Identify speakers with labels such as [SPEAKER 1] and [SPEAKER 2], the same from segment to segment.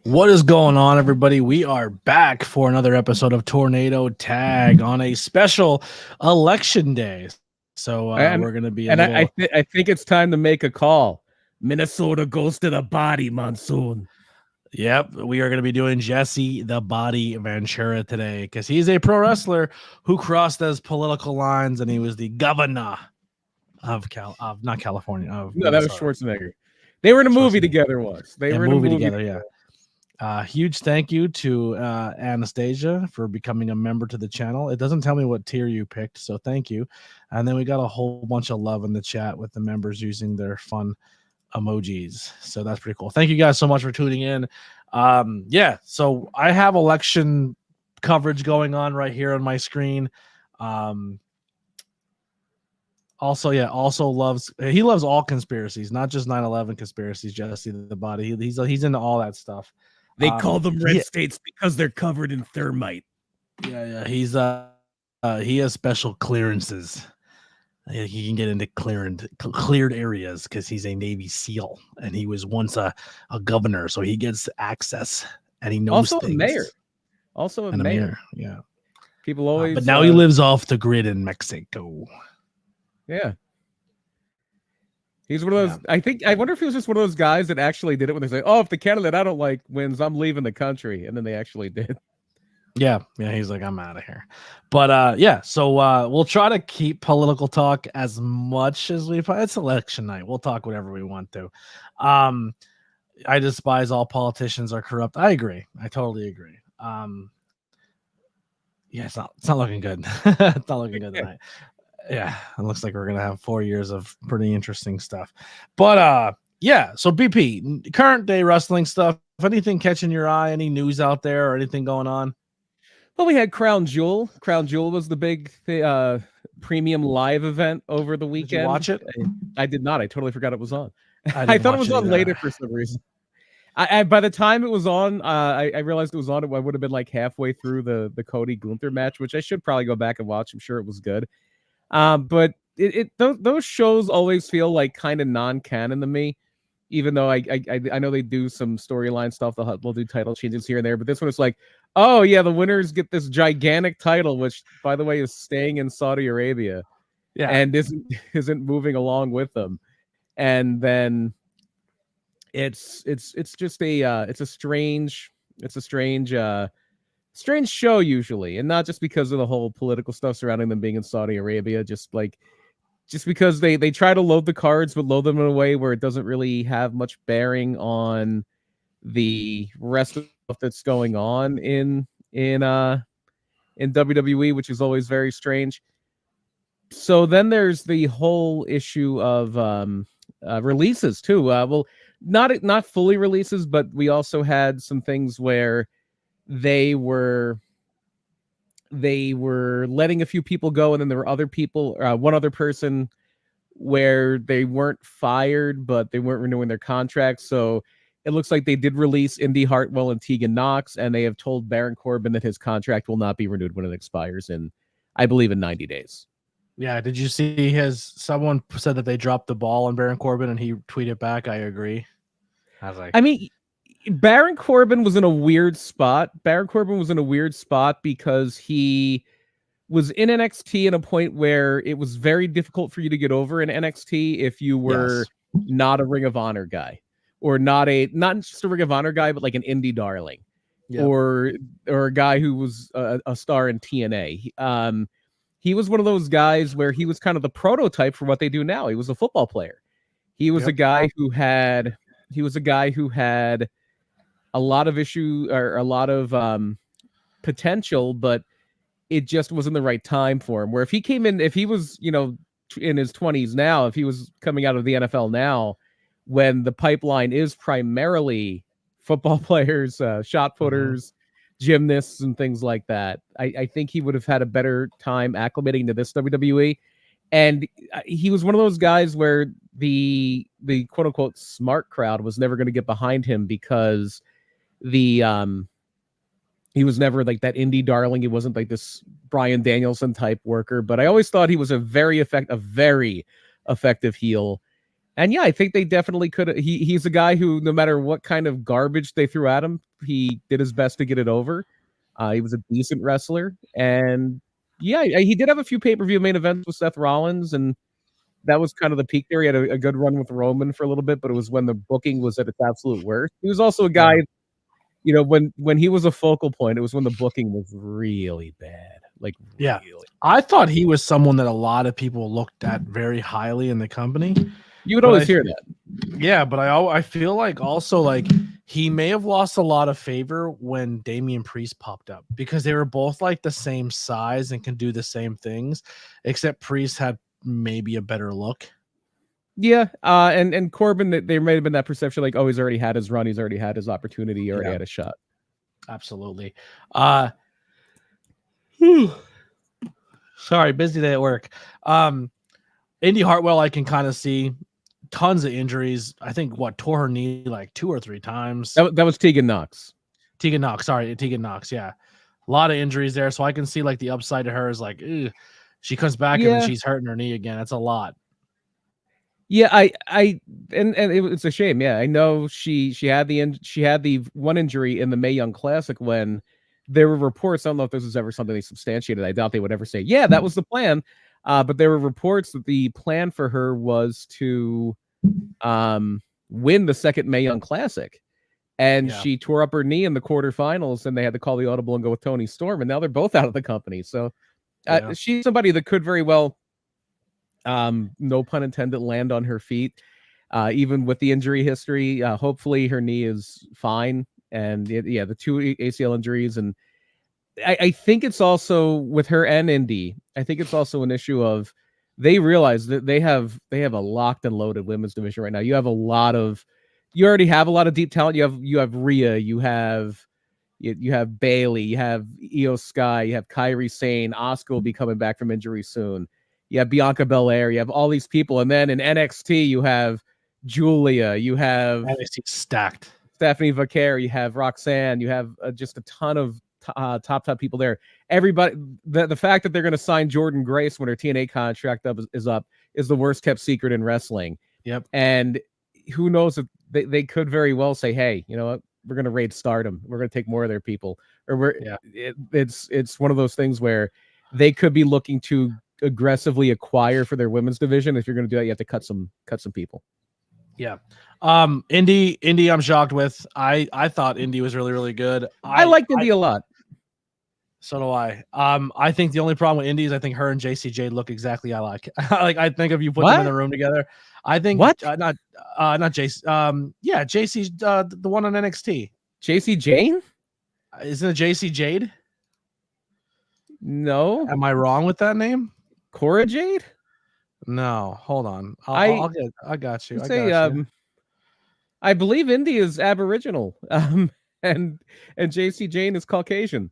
[SPEAKER 1] What is going on, everybody? We are back for another episode of Tornado Tag on a special election day. So we're going to be
[SPEAKER 2] I think it's time to make a call. Minnesota goes to the body, Monsoon.
[SPEAKER 1] Yep, we are going to be doing Jesse the Body Ventura today because he's a pro wrestler who crossed those political lines, and he was the governor of not California.
[SPEAKER 2] No, that was Schwarzenegger. They were in a movie together once. They were in a movie together,
[SPEAKER 1] yeah. Huge thank you to Anastasia for becoming a member to the channel. It doesn't tell me what tier you picked, so thank you. And then we got a whole bunch of love in the chat with the members using their fun emojis. So that's pretty cool. Thank you guys so much for tuning in. So I have election coverage going on right here on my screen. Also loves all conspiracies, not just 9/11 conspiracies. Jesse the Body, he's into all that stuff.
[SPEAKER 2] They call them red states because they're covered in thermite.
[SPEAKER 1] Yeah, he's he has special clearances. He can get into cleared areas because he's a Navy SEAL and he was once a governor, so he gets access and he knows
[SPEAKER 2] also
[SPEAKER 1] things.
[SPEAKER 2] Also a mayor.
[SPEAKER 1] Yeah.
[SPEAKER 2] People always
[SPEAKER 1] but now he lives off the grid in Mexico.
[SPEAKER 2] Yeah. He's one of those. I wonder if he was just one of those guys that actually did it when they say, "Oh, if the candidate I don't like wins, I'm leaving the country," and then they actually did.
[SPEAKER 1] Yeah. He's like, I'm out of here. But so we'll try to keep political talk as much as we. It's election night. We'll talk whatever we want to. I despise all politicians are corrupt. I agree. I totally agree. It's not looking good. It's not looking good tonight. Yeah, it looks like we're gonna have 4 years of pretty interesting stuff. But so BP, current day wrestling stuff. If anything catching your eye, any news out there or anything going on?
[SPEAKER 2] Well, we had Crown Jewel. Crown Jewel was the big premium live event over the weekend.
[SPEAKER 1] Did you watch it?
[SPEAKER 2] I did not. I totally forgot it was on. I thought it was on later for some reason. By the time it was on, I realized it was on. I would have been like halfway through the Cody Gunther match, which I should probably go back and watch. I'm sure it was good. But those shows always feel like kind of non-canon to me, even though I know they do some storyline stuff. They'll do title changes here and there, but this one is like, oh yeah, the winners get this gigantic title, which by the way is staying in Saudi Arabia, and isn't moving along with them, and then it's just a strange show usually, and not just because of the whole political stuff surrounding them being in Saudi Arabia, just because they try to load the cards but load them in a way where it doesn't really have much bearing on the rest of stuff that's going on in WWE, which is always very strange. So then there's the whole issue of releases too. Well, not fully releases, but we also had some things where they were letting a few people go, and then there were other people, one other person where they weren't fired, but they weren't renewing their contracts. So it looks like they did release Indy Hartwell and Tegan Knox, and they have told Baron Corbin that his contract will not be renewed when it expires in, I believe, in 90 days.
[SPEAKER 1] Yeah, did you see someone said that they dropped the ball on Baron Corbin, and he tweeted back, I agree. I was like,
[SPEAKER 2] Baron Corbin was in a weird spot. Because he was in NXT at a point where it was very difficult for you to get over in NXT if you were not a Ring of Honor guy, or not just a Ring of Honor guy, but like an indie darling, or a guy who was a star in TNA. He was one of those guys where he was kind of the prototype for what they do now. He was a football player. He was a guy who had a lot of potential, but it just wasn't the right time for him. Where if he came in, if he was, in his 20s now, if he was coming out of the NFL now, when the pipeline is primarily football players, shot putters, gymnasts, and things like that, I think he would have had a better time acclimating to this WWE. And he was one of those guys where the quote unquote smart crowd was never going to get behind him because he was never like that indie darling. He wasn't like this Bryan Danielson type worker, but I always thought he was a very effective heel. And yeah, I think they definitely could. He's a guy who, no matter what kind of garbage they threw at him, he did his best to get it over. He was a decent wrestler, and yeah, he did have a few pay-per-view main events with Seth Rollins, and that was kind of the peak there. He had a good run with Roman for a little bit, but it was when the booking was at its absolute worst. He was also a guy, you know, when he was a focal point, it was when the booking was really bad. Like,
[SPEAKER 1] yeah,
[SPEAKER 2] really.
[SPEAKER 1] I thought he was someone that a lot of people looked at very highly in the company.
[SPEAKER 2] You would always hear that.
[SPEAKER 1] Yeah, but I feel like also like he may have lost a lot of favor when Damian Priest popped up, because they were both like the same size and can do the same things, except Priest had maybe a better look.
[SPEAKER 2] Yeah, and Corbin, there may have been that perception like, oh, he's already had his run, he's already had his opportunity, he already had a shot.
[SPEAKER 1] Absolutely. Sorry, busy day at work. Indy Hartwell, I can kind of see tons of injuries. I think tore her knee like 2 or 3 times.
[SPEAKER 2] That was Tegan Knox.
[SPEAKER 1] Tegan Knox. Yeah, a lot of injuries there. So I can see like the upside to her is like, ugh, she comes back and then she's hurting her knee again. That's a lot.
[SPEAKER 2] Yeah, and it's a shame. Yeah, I know she had the one injury in the Mae Young Classic when there were reports. I don't know if this was ever something they substantiated. I doubt they would ever say, yeah, that was the plan. But there were reports that the plan for her was to win the second Mae Young Classic. And she tore up her knee in the quarterfinals, and they had to call the audible and go with Toni Storm. And now they're both out of the company. So she's somebody that could very well, no pun intended, land on her feet, even with the injury history. Hopefully her knee is fine. And the 2 ACL injuries. And I think it's also with her and Indy, I think it's also an issue of they realize that they have a locked and loaded women's division right now. You already have a lot of deep talent. You have Rhea, you have Bailey, you have Io Sky, you have Kairi Sane, Asuka will be coming back from injury soon. You have Bianca Belair, you have all these people, and then in NXT you have Julia, you have
[SPEAKER 1] NXT stacked.
[SPEAKER 2] Stephanie Vaquer, you have Roxanne, you have just a ton of top people there. Everybody, the fact that they're going to sign Jordan Grace when her TNA contract is up is the worst kept secret in wrestling.
[SPEAKER 1] Yep.
[SPEAKER 2] And who knows if they could very well say, hey, you know what, we're going to raid Stardom, we're going to take more of their people, or it's one of those things where they could be looking to aggressively acquire for their women's division. If you're going to do that, you have to cut some people.
[SPEAKER 1] Yeah. Indy, I'm shocked with. I thought Indy was really, really good.
[SPEAKER 2] I liked Indy a lot.
[SPEAKER 1] So do I. I think the only problem with Indy is I think her and JCJ look exactly alike. I think if you put them in the room together, I think not JC. Yeah, JC's the one on NXT.
[SPEAKER 2] JC Jane?
[SPEAKER 1] Isn't it JC Jade?
[SPEAKER 2] No.
[SPEAKER 1] Am I wrong with that name?
[SPEAKER 2] Cora Jade?
[SPEAKER 1] No, hold on. I got you.
[SPEAKER 2] I believe Indy is Aboriginal. And JC Jane is Caucasian.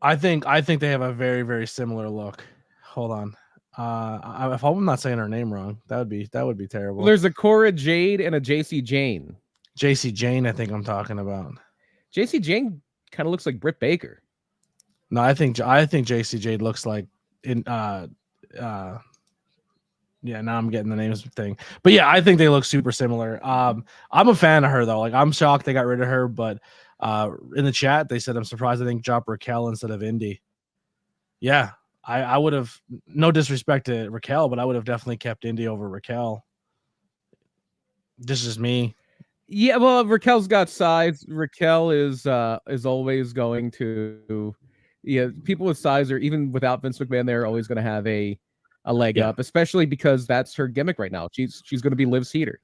[SPEAKER 1] I think they have a very, very similar look. Hold on. If I'm not saying her name wrong, that would be terrible.
[SPEAKER 2] Well, there's a Cora Jade and a JC Jane.
[SPEAKER 1] JC Jane, I think I'm talking about.
[SPEAKER 2] JC Jane kind of looks like Britt Baker.
[SPEAKER 1] No, I think JC Jade looks like yeah, now I'm getting the names thing. But yeah, I think they look super similar. I'm a fan of her though. Like, I'm shocked they got rid of her, but in the chat they said I'm surprised they didn't drop Raquel instead of Indy. Yeah, I would have, no disrespect to Raquel, but I would have definitely kept Indy over Raquel. This is me.
[SPEAKER 2] Yeah, well, Raquel's got size. Raquel is always going to, people with size, or even without Vince McMahon, they're always going to have a leg up, especially because that's her gimmick right now. She's going to be Liv's heater.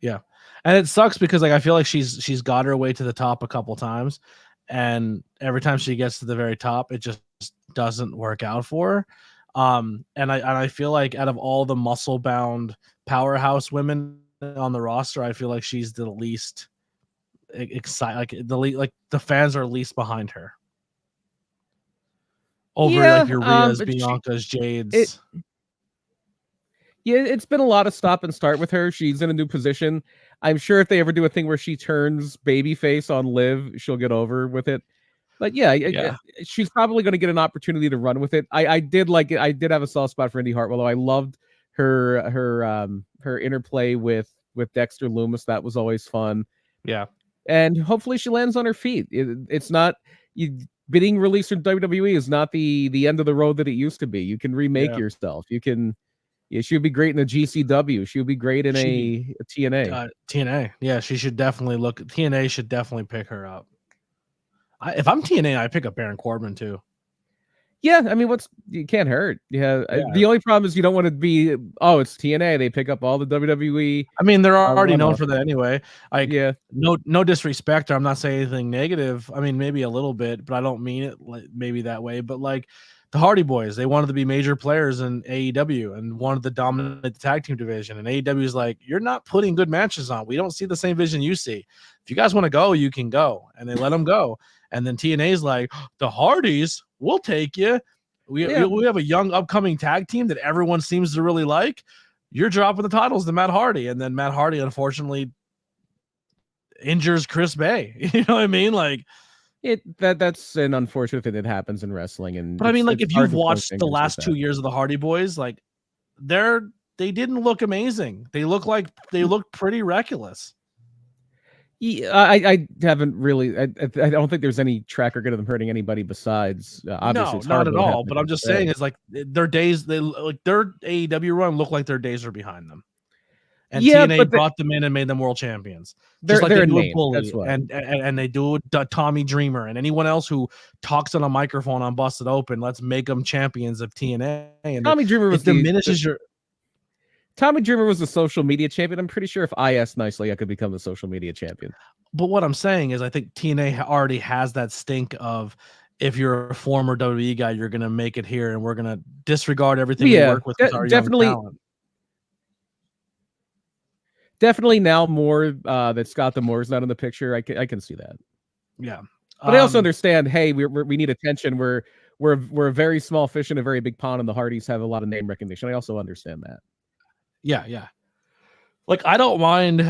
[SPEAKER 1] Yeah, and it sucks because like I feel like she's got her way to the top a couple times, and every time she gets to the very top, it just doesn't work out for her. And I feel like out of all the muscle bound powerhouse women on the roster, I feel like she's the least excited. Like the fans are least behind her. Over like your Rhea's, Bianca's, Jade's.
[SPEAKER 2] It's been a lot of stop and start with her. She's in a new position. I'm sure if they ever do a thing where she turns babyface on Liv, she'll get over with it. But she's probably going to get an opportunity to run with it. I did like it. I did have a soft spot for Indy Hartwell. I loved her interplay with Dexter Loomis. That was always fun.
[SPEAKER 1] Yeah.
[SPEAKER 2] And hopefully she lands on her feet. It's not being released from WWE is not the end of the road that it used to be. You can remake yourself. You can. Yeah, she would be great in a GCW. She would be great in a TNA.
[SPEAKER 1] TNA. Yeah, she should definitely look. TNA should definitely pick her up. If I'm TNA, I pick up Baron Corbin too.
[SPEAKER 2] Yeah, I mean, you can't hurt. Yeah, the only problem is you don't want to be. Oh, it's TNA. They pick up all the WWE.
[SPEAKER 1] I mean, they're already known for that anyway. Like,
[SPEAKER 2] yeah,
[SPEAKER 1] no disrespect. Or I'm not saying anything negative. I mean, maybe a little bit, but I don't mean it maybe that way. But like the Hardy Boys, they wanted to be major players in AEW and wanted to dominate the tag team division. And AEW is like, you're not putting good matches on. We don't see the same vision you see. If you guys want to go, you can go. And they let them go. And then TNA's like, the Hardys, we'll take you. We have a young upcoming tag team that everyone seems to really like. You're dropping the titles to Matt Hardy. And then Matt Hardy, unfortunately, injures Chris Bay. You know what I mean? Like,
[SPEAKER 2] that's an unfortunate thing that happens in wrestling.
[SPEAKER 1] But I mean, like, if you've watched the last 2 years of the Hardy Boys, like, they didn't look amazing. They looked pretty reckless.
[SPEAKER 2] Yeah, I haven't really. I don't think there's any track record of them hurting anybody besides. Obviously,
[SPEAKER 1] no, not at all. But I'm just saying, it's like their days. Their AEW run look like their days are behind them. And TNA brought them in and made them world champions. Just like they do with Bully, and they do with Tommy Dreamer and anyone else who talks on a microphone on Busted Open. Let's make them champions of TNA. And
[SPEAKER 2] Tommy Dreamer
[SPEAKER 1] diminishes your.
[SPEAKER 2] Tommy Dreamer was the social media champion. I'm pretty sure if I asked nicely, I could become the social media champion.
[SPEAKER 1] But what I'm saying is I think TNA already has that stink of, if you're a former WWE guy, you're going to make it here and we're going to disregard everything we work with our
[SPEAKER 2] definitely,
[SPEAKER 1] young talent.
[SPEAKER 2] Definitely now more that Scott D'Amore's not in the picture. I can see that.
[SPEAKER 1] Yeah.
[SPEAKER 2] But I also understand, hey, we need attention. We're a very small fish in a very big pond, and the Hardys have a lot of name recognition. I also understand that.
[SPEAKER 1] Yeah. Like, I don't mind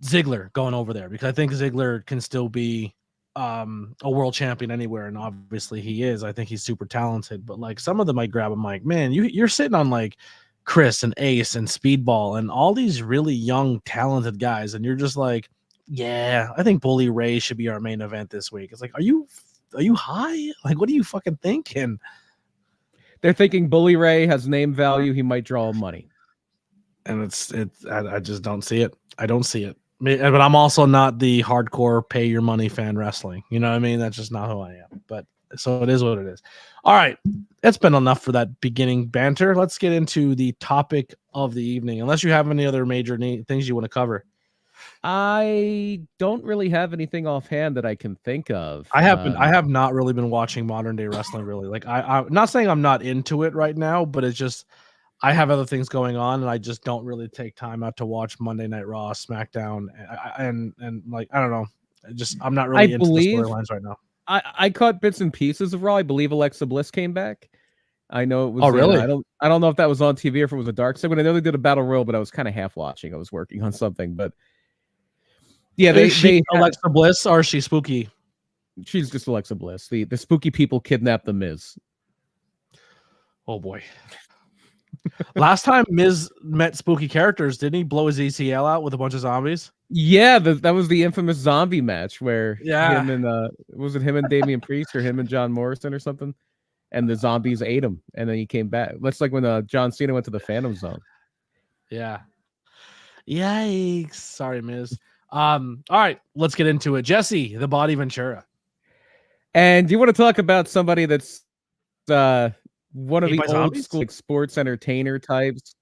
[SPEAKER 1] Ziggler going over there because I think Ziggler can still be a world champion anywhere, and obviously he is. I think he's super talented, but like some of them might grab him like, man, you're sitting on like Chris and Ace and Speedball and all these really young, talented guys, and you're just like, yeah, I think Bully Ray should be our main event this week. It's like, are you high? Like, what are you fucking thinking?
[SPEAKER 2] They're thinking Bully Ray has name value. He might draw money.
[SPEAKER 1] And I just don't see it. I don't see it. But I'm also not the hardcore pay your money fan wrestling. You know what I mean? That's just not who I am. But so it is what it is. All right. That's been enough for that beginning banter. Let's get into the topic of the evening. Unless you have any other major things you want to cover.
[SPEAKER 2] I don't really have anything offhand that I can think of.
[SPEAKER 1] I have not really been watching modern day wrestling really. Like I'm not saying I'm not into it right now, but it's just I have other things going on, and I just don't really take time out to watch Monday Night Raw, SmackDown, and like I don't know. I'm not really into the storylines right now.
[SPEAKER 2] I caught bits and pieces of Raw. I believe Alexa Bliss came back. I know it was.
[SPEAKER 1] Oh, really?
[SPEAKER 2] I don't know if that was on TV or if it was a dark segment. I know they did a battle royal, but I was kind of half watching. I was working on something, but yeah, they
[SPEAKER 1] Alexa Bliss, or is she spooky?
[SPEAKER 2] She's just Alexa Bliss. The spooky people kidnapped the Miz.
[SPEAKER 1] Oh boy. Last time Miz met spooky characters, didn't he blow his ACL out with a bunch of zombies?
[SPEAKER 2] Yeah, that was the infamous zombie match where
[SPEAKER 1] him
[SPEAKER 2] and was it him and Damian Priest or him and John Morrison or something? And the zombies ate him, and then he came back. That's like when John Cena went to the Phantom Zone.
[SPEAKER 1] Yeah. Yikes. Sorry, Miz. All right, let's get into it. Jesse, the Body Ventura.
[SPEAKER 2] And do you want to talk about somebody that's one of the old school like, sports entertainer types?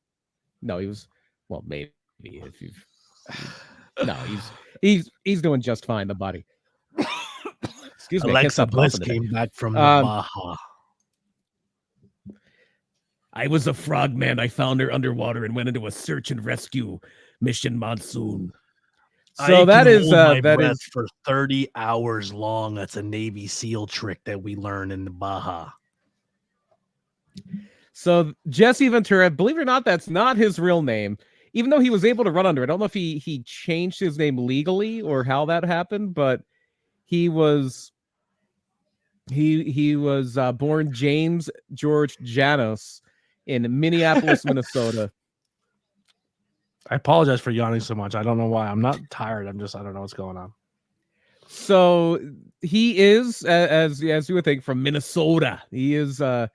[SPEAKER 2] No, he was maybe if you've no, he's doing just fine. The Body. Excuse me.
[SPEAKER 1] Alexa Bliss came back from the Baja.
[SPEAKER 2] I was a frogman. I found her underwater and went into a search and rescue mission monsoon. So that is
[SPEAKER 1] for 30 hours long. That's a Navy SEAL trick that we learn in the Baja.
[SPEAKER 2] So Jesse Ventura, believe it or not, that's not his real name. Even though he was able to run under it, I don't know if he changed his name legally or how that happened, but he was born James George Janos in Minneapolis, Minnesota.
[SPEAKER 1] I apologize for yawning so much. I don't know why. I'm not tired. I don't know what's going on.
[SPEAKER 2] So he is, as you would think, from Minnesota. He is a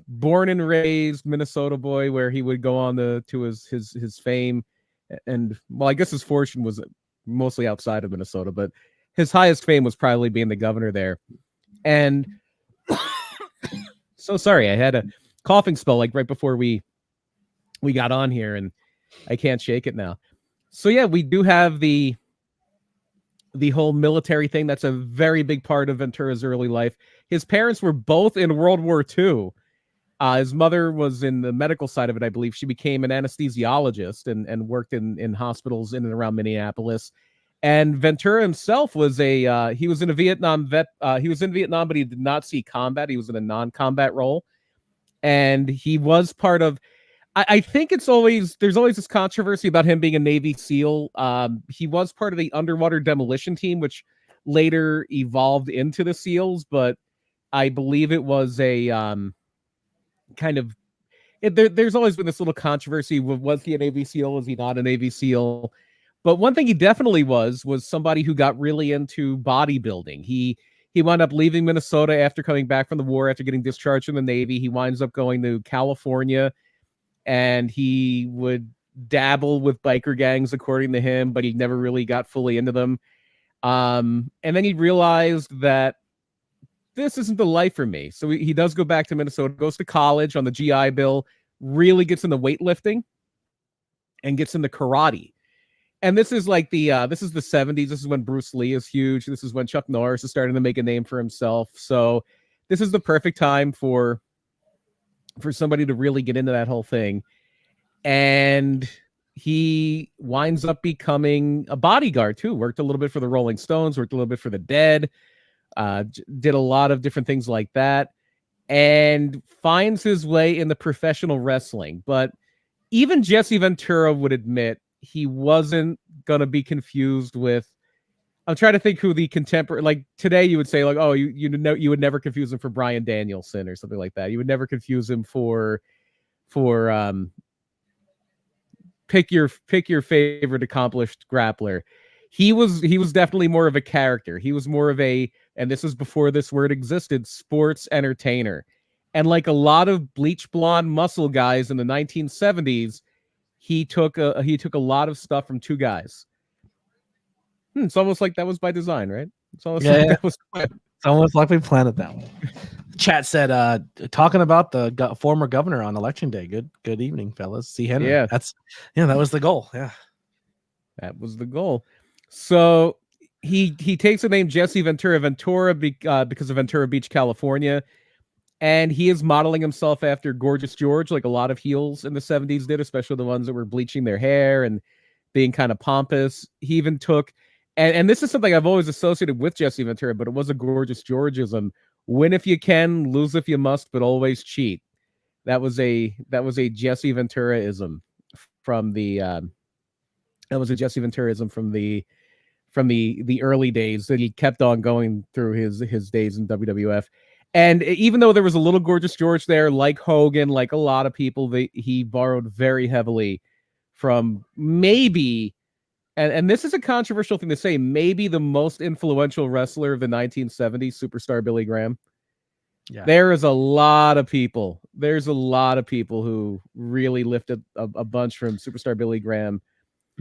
[SPEAKER 2] born and raised Minnesota boy, where he would go on to his fame, and well, I guess his fortune was mostly outside of Minnesota, but his highest fame was probably being the governor there. And so sorry, I had a coughing spell like right before we got on here, and I can't shake it now. So yeah, we do have the whole military thing. That's a very big part of Ventura's early life. His parents were both in World War II. His mother was in the medical side of it, I believe. She became an anesthesiologist and worked in hospitals in and around Minneapolis. And Ventura himself was he was in a Vietnam vet. He was in Vietnam, but he did not see combat. He was in a non-combat role. And he was part of, I think there's always this controversy about him being a Navy SEAL. He was part of the underwater demolition team, which later evolved into the SEALs, but I believe it was a kind of, there's always been this little controversy. Was he a Navy SEAL? Was he not a Navy SEAL? But one thing he definitely was somebody who got really into bodybuilding. He wound up leaving Minnesota after coming back from the war, after getting discharged from the Navy. He winds up going to California, and he would dabble with biker gangs, according to him, but he never really got fully into them. And then he realized that this isn't the life for me. So he does go back to Minnesota, goes to college on the GI Bill, really gets into weightlifting and gets into karate. And this is like this is the 70s. This is when Bruce Lee is huge. This is when Chuck Norris is starting to make a name for himself. So this is the perfect time for somebody to really get into that whole thing. And he winds up becoming a bodyguard too. Worked a little bit for the Rolling Stones, worked a little bit for the Dead, did a lot of different things like that, and finds his way in the professional wrestling. But even Jesse Ventura would admit he wasn't going to be confused with, I'm trying to think who the contemporary, like today you would say like, oh, you would never confuse him for Bryan Danielson or something like that. You would never confuse him for pick your favorite accomplished grappler. He was definitely more of a character. He was more of a, and this is before this word existed, sports entertainer. And like a lot of bleach blonde muscle guys in the 1970s, he took a lot of stuff from two guys. It's almost like that was by design, right? It's almost like that was planned.
[SPEAKER 1] It's almost like we planned it that way. Chat said, talking about the former governor on election day. Good evening, fellas. See Henry.
[SPEAKER 2] Yeah,
[SPEAKER 1] that was the goal. Yeah,
[SPEAKER 2] that was the goal. So he takes the name Jesse Ventura because of Ventura Beach, California, and he is modeling himself after Gorgeous George, like a lot of heels in the 70s did, especially the ones that were bleaching their hair and being kind of pompous. He even took, and this is something I've always associated with Jesse Ventura, but it was a Gorgeous Georgeism. Win if you can, lose if you must, but always cheat. That was a Jesse Ventura-ism from the early days that he kept on going through his days in WWF. And even though there was a little Gorgeous George there, like Hogan, like a lot of people, he borrowed very heavily from maybe, and this is a controversial thing to say, maybe the most influential wrestler of the 1970s, Superstar Billy Graham. Yeah. There's a lot of people who really lifted a bunch from Superstar Billy Graham.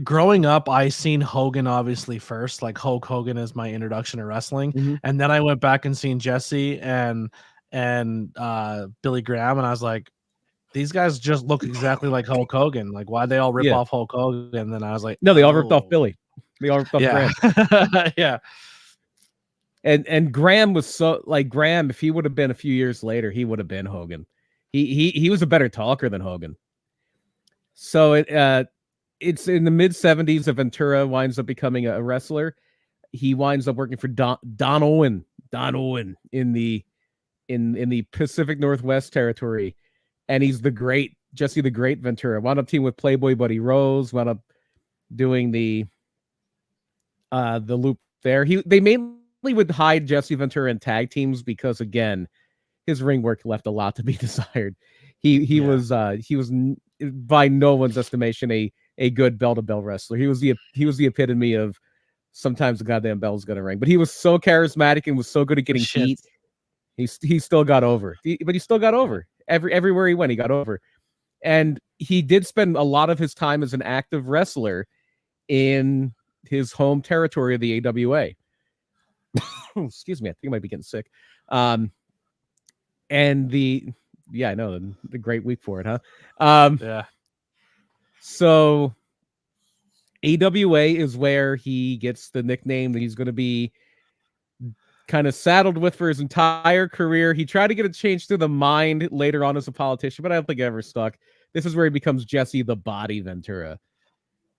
[SPEAKER 1] Growing up, I seen Hogan obviously first, like Hulk Hogan is my introduction to wrestling. Mm-hmm. And then I went back and seen Jesse and Billy Graham, and I was like, these guys just look exactly like Hulk Hogan. Like, why'd they all rip off Hulk Hogan? And then I was like,
[SPEAKER 2] no, they all ripped off Billy. They all ripped off Graham.
[SPEAKER 1] Yeah.
[SPEAKER 2] And Graham was so like Graham, if he would have been a few years later, he would have been Hogan. He was a better talker than Hogan. So it's in the mid 70s that Ventura winds up becoming a wrestler. He winds up working for Don Owen in the Pacific Northwest territory. And he's Jesse the Great Ventura. Wound up teaming with Playboy Buddy Rose, wound up doing the loop there. They mainly would hide Jesse Ventura in tag teams because, again, his ring work left a lot to be desired. He was by no one's estimation a good bell-to-bell wrestler. He was the epitome of sometimes the goddamn bell's gonna ring. But he was so charismatic and was so good at getting heat. He still got over. But he still got over. Everywhere he went, he got over. And he did spend a lot of his time as an active wrestler in his home territory of the AWA. Excuse me, I think I might be getting sick. And the great week for it, huh?
[SPEAKER 1] Yeah.
[SPEAKER 2] So AWA is where he gets the nickname that he's going to be kind of saddled with for his entire career. He tried to get it changed to the Mind later on as a politician, but I don't think it ever stuck. This is where he becomes Jesse the Body Ventura.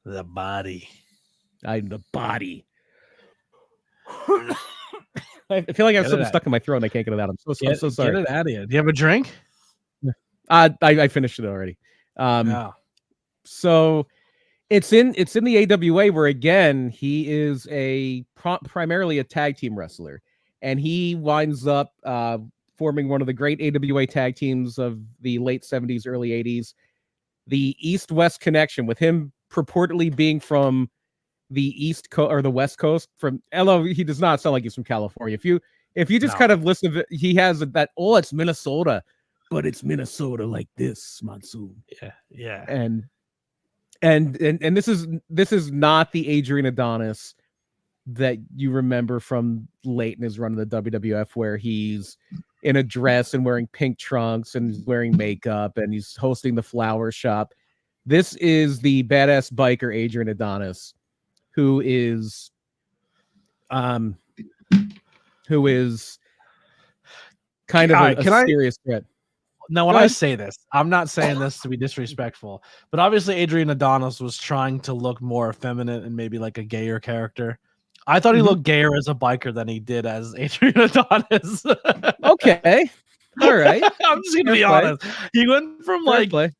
[SPEAKER 1] The Body.
[SPEAKER 2] I'm the Body. I feel like I have something stuck in my throat and I can't get it out. I'm so sorry.
[SPEAKER 1] Get it out of you. Do you have a drink?
[SPEAKER 2] I finished it already. So it's in the AWA where, again, he is primarily a tag team wrestler, and he winds up forming one of the great AWA tag teams of the late 70s, early 80s, the East-West Connection, with him purportedly being from the East Coast or the West Coast. He does not sound like he's from California. If you just kind of listen to it, he has that, it's Minnesota, but it's Minnesota like this, Monsoon.
[SPEAKER 1] Yeah.
[SPEAKER 2] And this is not the Adrian Adonis that you remember from late in his run in the WWF, where he's in a dress and wearing pink trunks and wearing makeup and he's hosting the flower shop. This is the badass biker Adrian Adonis, who is kind of a serious threat.
[SPEAKER 1] Now, when I say this, I'm not saying this to be disrespectful, but obviously Adrian Adonis was trying to look more effeminate and maybe like a gayer character. I thought he looked gayer as a biker than he did as Adrian Adonis.
[SPEAKER 2] Okay. All right.
[SPEAKER 1] I'm just gonna be honest. He went from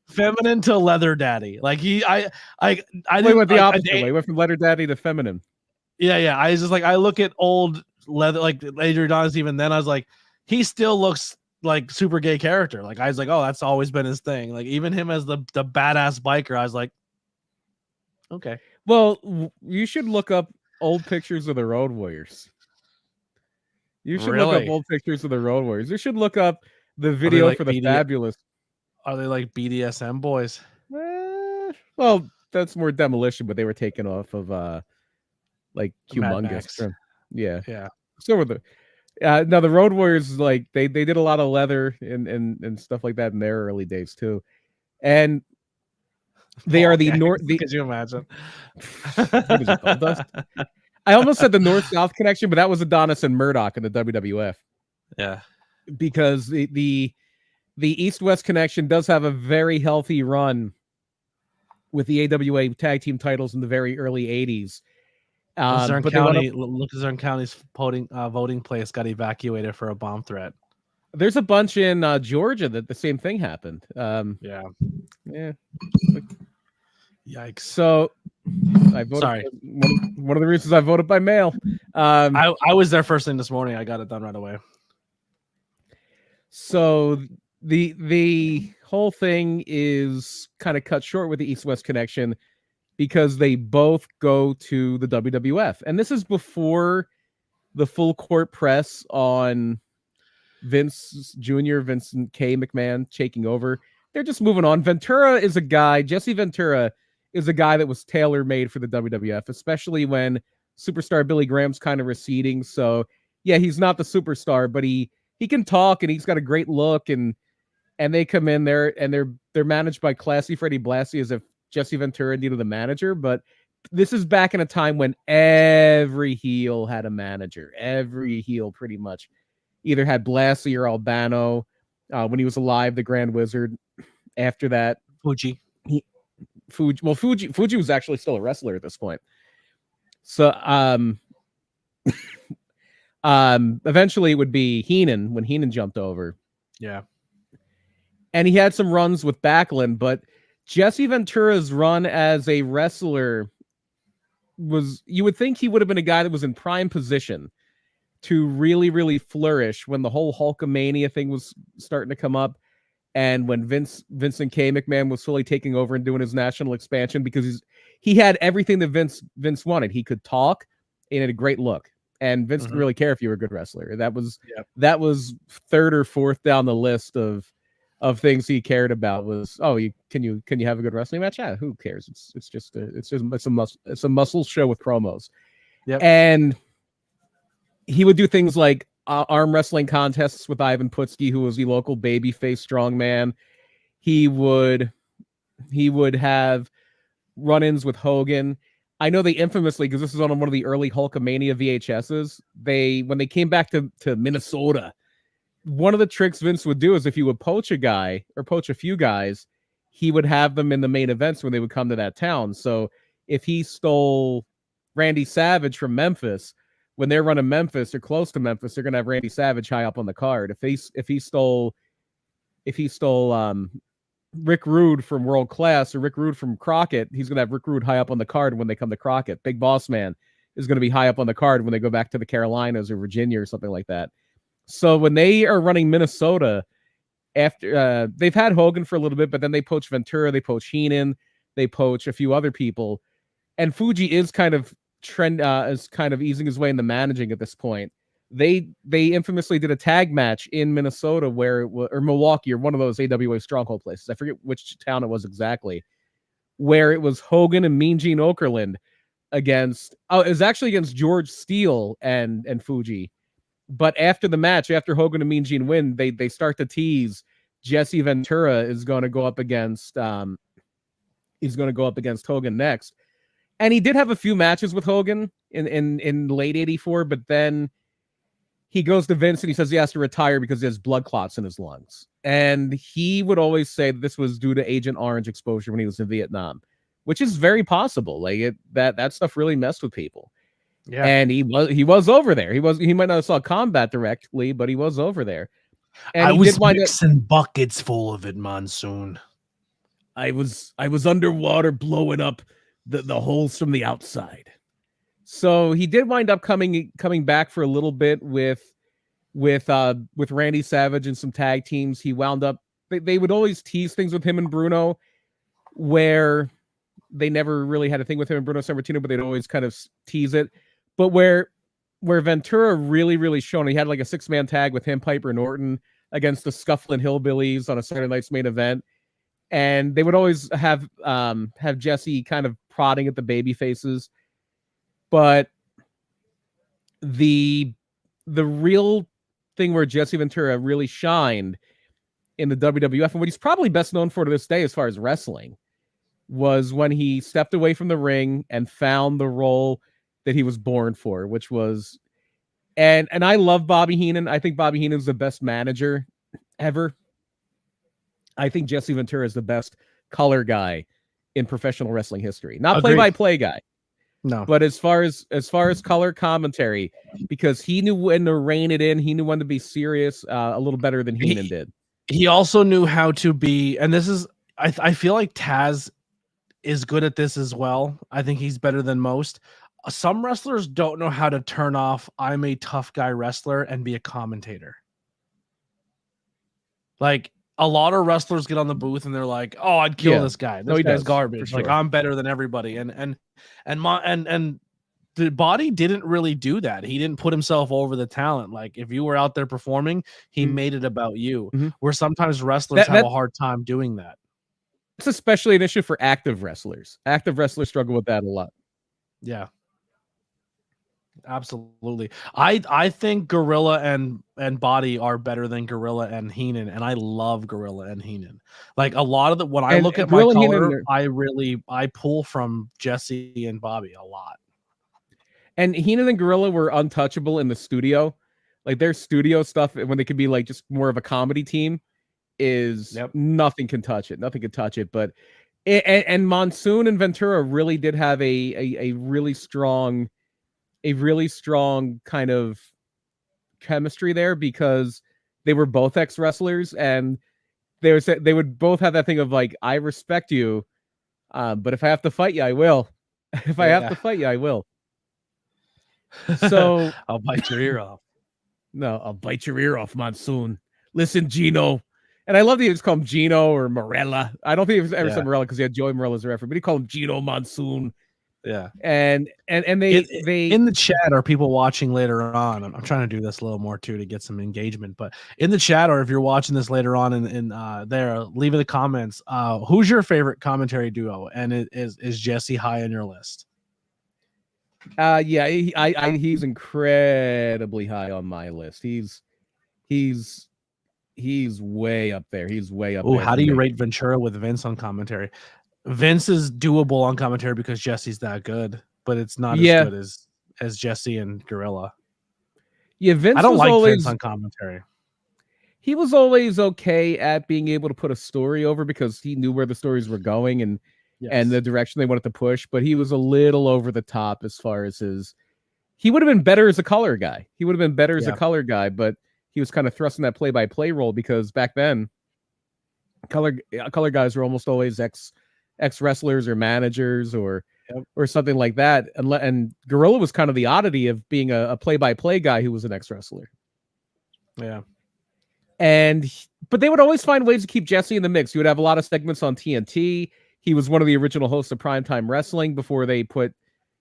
[SPEAKER 1] feminine to leather daddy. Like I
[SPEAKER 2] went the opposite way. He went from leather daddy to feminine.
[SPEAKER 1] Yeah. I was just like, I look at old leather, like Adrian Adonis. Even then, I was like, he still looks like super gay character. Like I was like, oh, that's always been his thing. Like even him as the badass biker, I was like, okay.
[SPEAKER 2] Well, you should look up old pictures of the Road Warriors. You should look up old pictures of the Road Warriors. You should look up the video for the Fabulous.
[SPEAKER 1] Are they like BDSM boys?
[SPEAKER 2] Well, that's more Demolition, but they were taken off of like Humongous. Yeah. So were the now the Road Warriors, like they did a lot of leather and stuff like that in their early days too. And they are the North.
[SPEAKER 1] Could you imagine?
[SPEAKER 2] What is it called? Dust? I almost said the North-South Connection, but that was Adonis and Murdoch in the WWF.
[SPEAKER 1] Yeah,
[SPEAKER 2] because the East-West Connection does have a very healthy run with the AWA tag team titles in the very early 80s.
[SPEAKER 1] Luzerne County's voting place got evacuated for a bomb threat.
[SPEAKER 2] There's a bunch in Georgia that the same thing happened.
[SPEAKER 1] Yeah. Yikes.
[SPEAKER 2] So I voted.
[SPEAKER 1] Sorry.
[SPEAKER 2] One of the reasons I voted by mail.
[SPEAKER 1] I was there first thing this morning. I got it done right away.
[SPEAKER 2] So the whole thing is kind of cut short with the East-West Connection because they both go to the WWF. And this is before the full court press on Vincent K. McMahon taking over. They're just moving on. Jesse Ventura is a guy that was tailor-made for the WWF, especially when superstar Billy Graham's kind of receding. So yeah, he's not the superstar, but he can talk and he's got a great look, and they come in there and they're managed by classy Freddie Blassie as if Jesse Ventura needed a manager. But this is back in a time when every heel had a manager. Every heel pretty much either had Blassie or Albano. When he was alive, the Grand Wizard. After that,
[SPEAKER 1] Fuji
[SPEAKER 2] was actually still a wrestler at this point. So eventually it would be Heenan when Heenan jumped over.
[SPEAKER 1] Yeah.
[SPEAKER 2] And he had some runs with Backlund, but Jesse Ventura's run as a wrestler you would think he would have been a guy that was in prime position to really, really flourish when the whole Hulkamania thing was starting to come up. And when Vincent K. McMahon was fully taking over and doing his national expansion, because he had everything that Vince wanted. He could talk and had a great look. And Vince didn't really care if you were a good wrestler. That was third or fourth down the list of things he cared about was, can you have a good wrestling match? Yeah, who cares? It's a muscle show with promos.
[SPEAKER 1] Yep.
[SPEAKER 2] And he would do things like arm wrestling contests with Ivan Putski, who was the local babyface strongman. He would have run-ins with Hogan. I know they infamously, because this is on one of the early Hulkamania VHSs, when they came back to Minnesota, one of the tricks Vince would do is if he would poach a guy or poach a few guys, he would have them in the main events when they would come to that town. So if he stole Randy Savage from Memphis, when they're running Memphis or close to Memphis, they're going to have Randy Savage high up on the card. If he stole Rick Rude from World Class or Rick Rude from Crockett, he's going to have Rick Rude high up on the card when they come to Crockett. Big Boss Man is going to be high up on the card when they go back to the Carolinas or Virginia or something like that. So when they are running Minnesota, after they've had Hogan for a little bit, but then they poach Ventura, they poach Heenan, they poach a few other people, and Fuji is kind of easing his way into managing at this point. They infamously did a tag match in Minnesota or Milwaukee or one of those AWA stronghold places. I forget which town it was exactly, where it was Hogan and Mean Gene Okerlund it was actually against George Steele and Fuji. But after the match, after Hogan and Mean Gene win, they start to tease Jesse Ventura is going to go up against Hogan next. And he did have a few matches with Hogan in late '84, but then he goes to Vince and he says he has to retire because he has blood clots in his lungs. And he would always say that this was due to Agent Orange exposure when he was in Vietnam, which is very possible. Like that stuff really messed with people. Yeah. And he was over there. He might not have saw combat directly, but he was over there. And
[SPEAKER 1] I was mixing buckets full of it, Monsoon.
[SPEAKER 2] I was underwater blowing up the holes from the outside. So he did wind up coming back for a little bit with Randy Savage and some tag teams. He wound up, they would always tease things with him and Bruno, where they never really had a thing with him and Bruno Sammartino, but they'd always kind of tease it. But where Ventura really, really shone, he had like a 6-man tag with him, Piper and Orton, against the Scufflin' Hillbillies on a Saturday Night's Main Event. And they would always have Jesse kind of prodding at the baby faces. But the real thing where Jesse Ventura really shined in the WWF, and what he's probably best known for to this day as far as wrestling, was when he stepped away from the ring and found the role that he was born for, which was, and I love Bobby Heenan. I think Bobby Heenan's the best manager ever. I think Jesse Ventura is the best color guy in professional wrestling history. Not play-by-play guy.
[SPEAKER 1] No.
[SPEAKER 2] But as far as color commentary, because he knew when to rein it in, he knew when to be serious a little better than Heenan did.
[SPEAKER 1] He also knew how to be, and this is, I feel like Taz is good at this as well. I think he's better than most. Some wrestlers don't know how to turn off I'm a tough guy wrestler and be a commentator. Like, a lot of wrestlers get on the booth and they're like, "Oh, I'd kill this guy. This guy's garbage. Sure. Like, I'm better than everybody." And the Body didn't really do that. He didn't put himself over the talent. Like, if you were out there performing, he made it about you. Mm-hmm. Where sometimes wrestlers have a hard time doing that.
[SPEAKER 2] It's especially an issue for active wrestlers. Active wrestlers struggle with that a lot.
[SPEAKER 1] Yeah. Absolutely. I think Gorilla and Body are better than Gorilla and Heenan, and I love Gorilla and Heenan. Like, a lot of when I look at my color, I pull from Jesse and Bobby a lot.
[SPEAKER 2] And Heenan and Gorilla were untouchable in the studio. Like, their studio stuff, when they could be like just more of a comedy team, is nothing can touch it. Nothing can touch it. But and Monsoon and Ventura really did have a really strong kind of chemistry there, because they were both ex-wrestlers, and they would both have that thing of like, I respect you, but if I have to fight you, I will. If I have to fight you, I will. So
[SPEAKER 1] I'll bite your ear off.
[SPEAKER 2] No, I'll bite your ear off, Monsoon. Listen, Gino, And I love that he just called him Gino or Morella. I don't think he was ever said Morella because he had Joey Morella as a referee, but he called him Gino Monsoon.
[SPEAKER 1] Yeah.
[SPEAKER 2] And they
[SPEAKER 1] in the chat, are people watching later on? I'm trying to do this a little more too to get some engagement, but in the chat, or if you're watching this later on in there, leave in the comments, who's your favorite commentary duo, and is Jesse high on your list?
[SPEAKER 2] Yeah, he's incredibly high on my list. He's way up there. He's way up there.
[SPEAKER 1] How do you rate Ventura with Vince on commentary? Vince is doable on commentary because Jesse's that good, but it's not as good as Jesse and Gorilla.
[SPEAKER 2] Yeah, Vince.
[SPEAKER 1] I don't like Vince on commentary.
[SPEAKER 2] He was always okay at being able to put a story over because he knew where the stories were going and the direction they wanted to push, but he was a little over the top as far as he would have been better as a color guy. He would have been better as a color guy, but he was kind of thrust in that play-by-play role because back then color guys were almost always ex wrestlers or managers or something like that. And Gorilla was kind of the oddity of being a play-by-play guy who was an ex wrestler.
[SPEAKER 1] Yeah.
[SPEAKER 2] But they would always find ways to keep Jesse in the mix. He would have a lot of segments on TNT. He was one of the original hosts of Primetime Wrestling before they put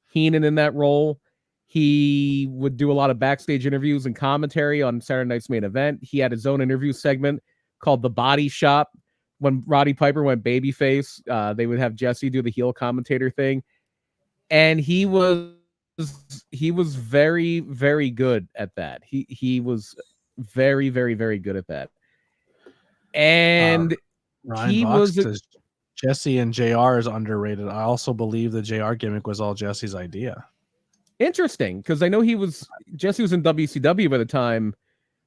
[SPEAKER 2] Heenan in that role. He would do a lot of backstage interviews and commentary on Saturday Night's Main Event. He had his own interview segment called The Body Shop. When Roddy Piper went babyface, they would have Jesse do the heel commentator thing. And he was very, very good at that. He was very, very, very good at that. And
[SPEAKER 1] Ryan Vox says Jesse and JR is underrated. I also believe the JR gimmick was all Jesse's idea.
[SPEAKER 2] Interesting, because I know Jesse was in WCW by the time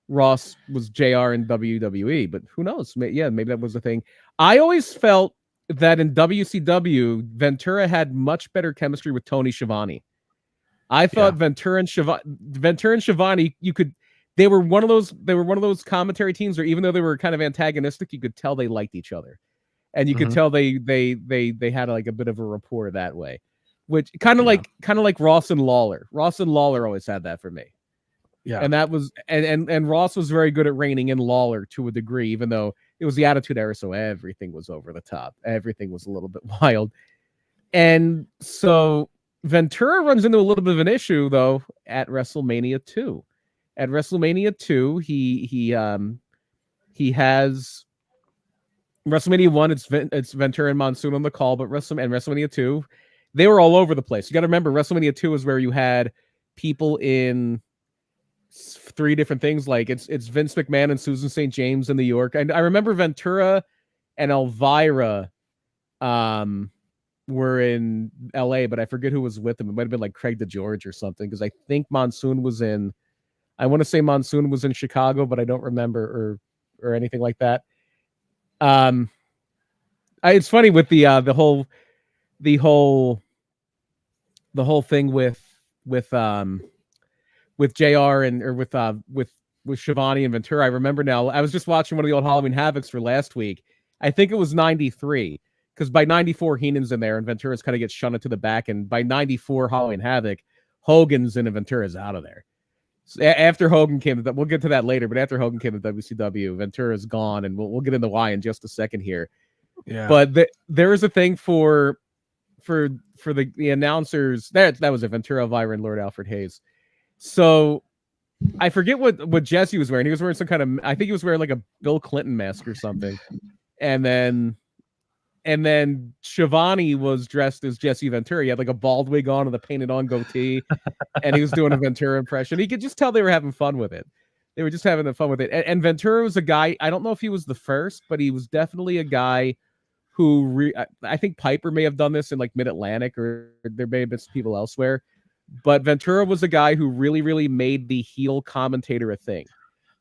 [SPEAKER 2] Ross was JR in WWE, but who knows? Yeah, maybe that was the thing. I always felt that in WCW, Ventura had much better chemistry with Tony Schiavone. I thought Ventura and Schiavone, they were one of those commentary teams where even though they were kind of antagonistic, you could tell they liked each other. And you could tell they had like a bit of a rapport that way. Which kind of like Ross and Lawler. Ross and Lawler always had that for me.
[SPEAKER 1] Yeah.
[SPEAKER 2] And that was and Ross was very good at reining in Lawler to a degree, even though it was the Attitude Era, so everything was over the top. Everything was a little bit wild. And so Ventura runs into a little bit of an issue though at WrestleMania 2. At WrestleMania 2, he has WrestleMania 1, it's Ventura and Monsoon on the call, but WrestleMania 2, they were all over the place. You got to remember, WrestleMania 2 is where you had people in 3 different things. Like it's Vince McMahon and Susan St. James in New York. And I remember Ventura and Elvira were in LA, but I forget who was with them. It might have been like Craig DeGeorge or something, because I think Monsoon was in Chicago, but I don't remember or anything like that. It's funny with the whole thing with JR with Schiavone and Ventura. I remember now. I was just watching one of the old Halloween Havocs for last week. I think it was 93, because by 94 Heenan's in there and Ventura's kind of gets shunted to the back, and by 94 Halloween Havoc, Hogan's in and Ventura's out of there. So after Hogan came, we'll get to that later. But after Hogan came to WCW, Ventura's gone, and we'll get into why in just a second here.
[SPEAKER 1] Yeah.
[SPEAKER 2] But there is a thing for the announcers. That was a Ventura, Elvira, and Lord Alfred Hayes. So I forget what Jesse was wearing. He was wearing some kind of, I think he was wearing like a Bill Clinton mask or something. And then Schiavone was dressed as Jesse Ventura. He had like a bald wig on and the painted on goatee, and he was doing a Ventura impression. He could just tell they were having fun with it. They were just having fun with it. And Ventura was a guy, I don't know if he was the first, but he was definitely a guy who I think Piper may have done this in like Mid-Atlantic, or there may have been some people elsewhere. But Ventura was a guy who really, really made the heel commentator a thing.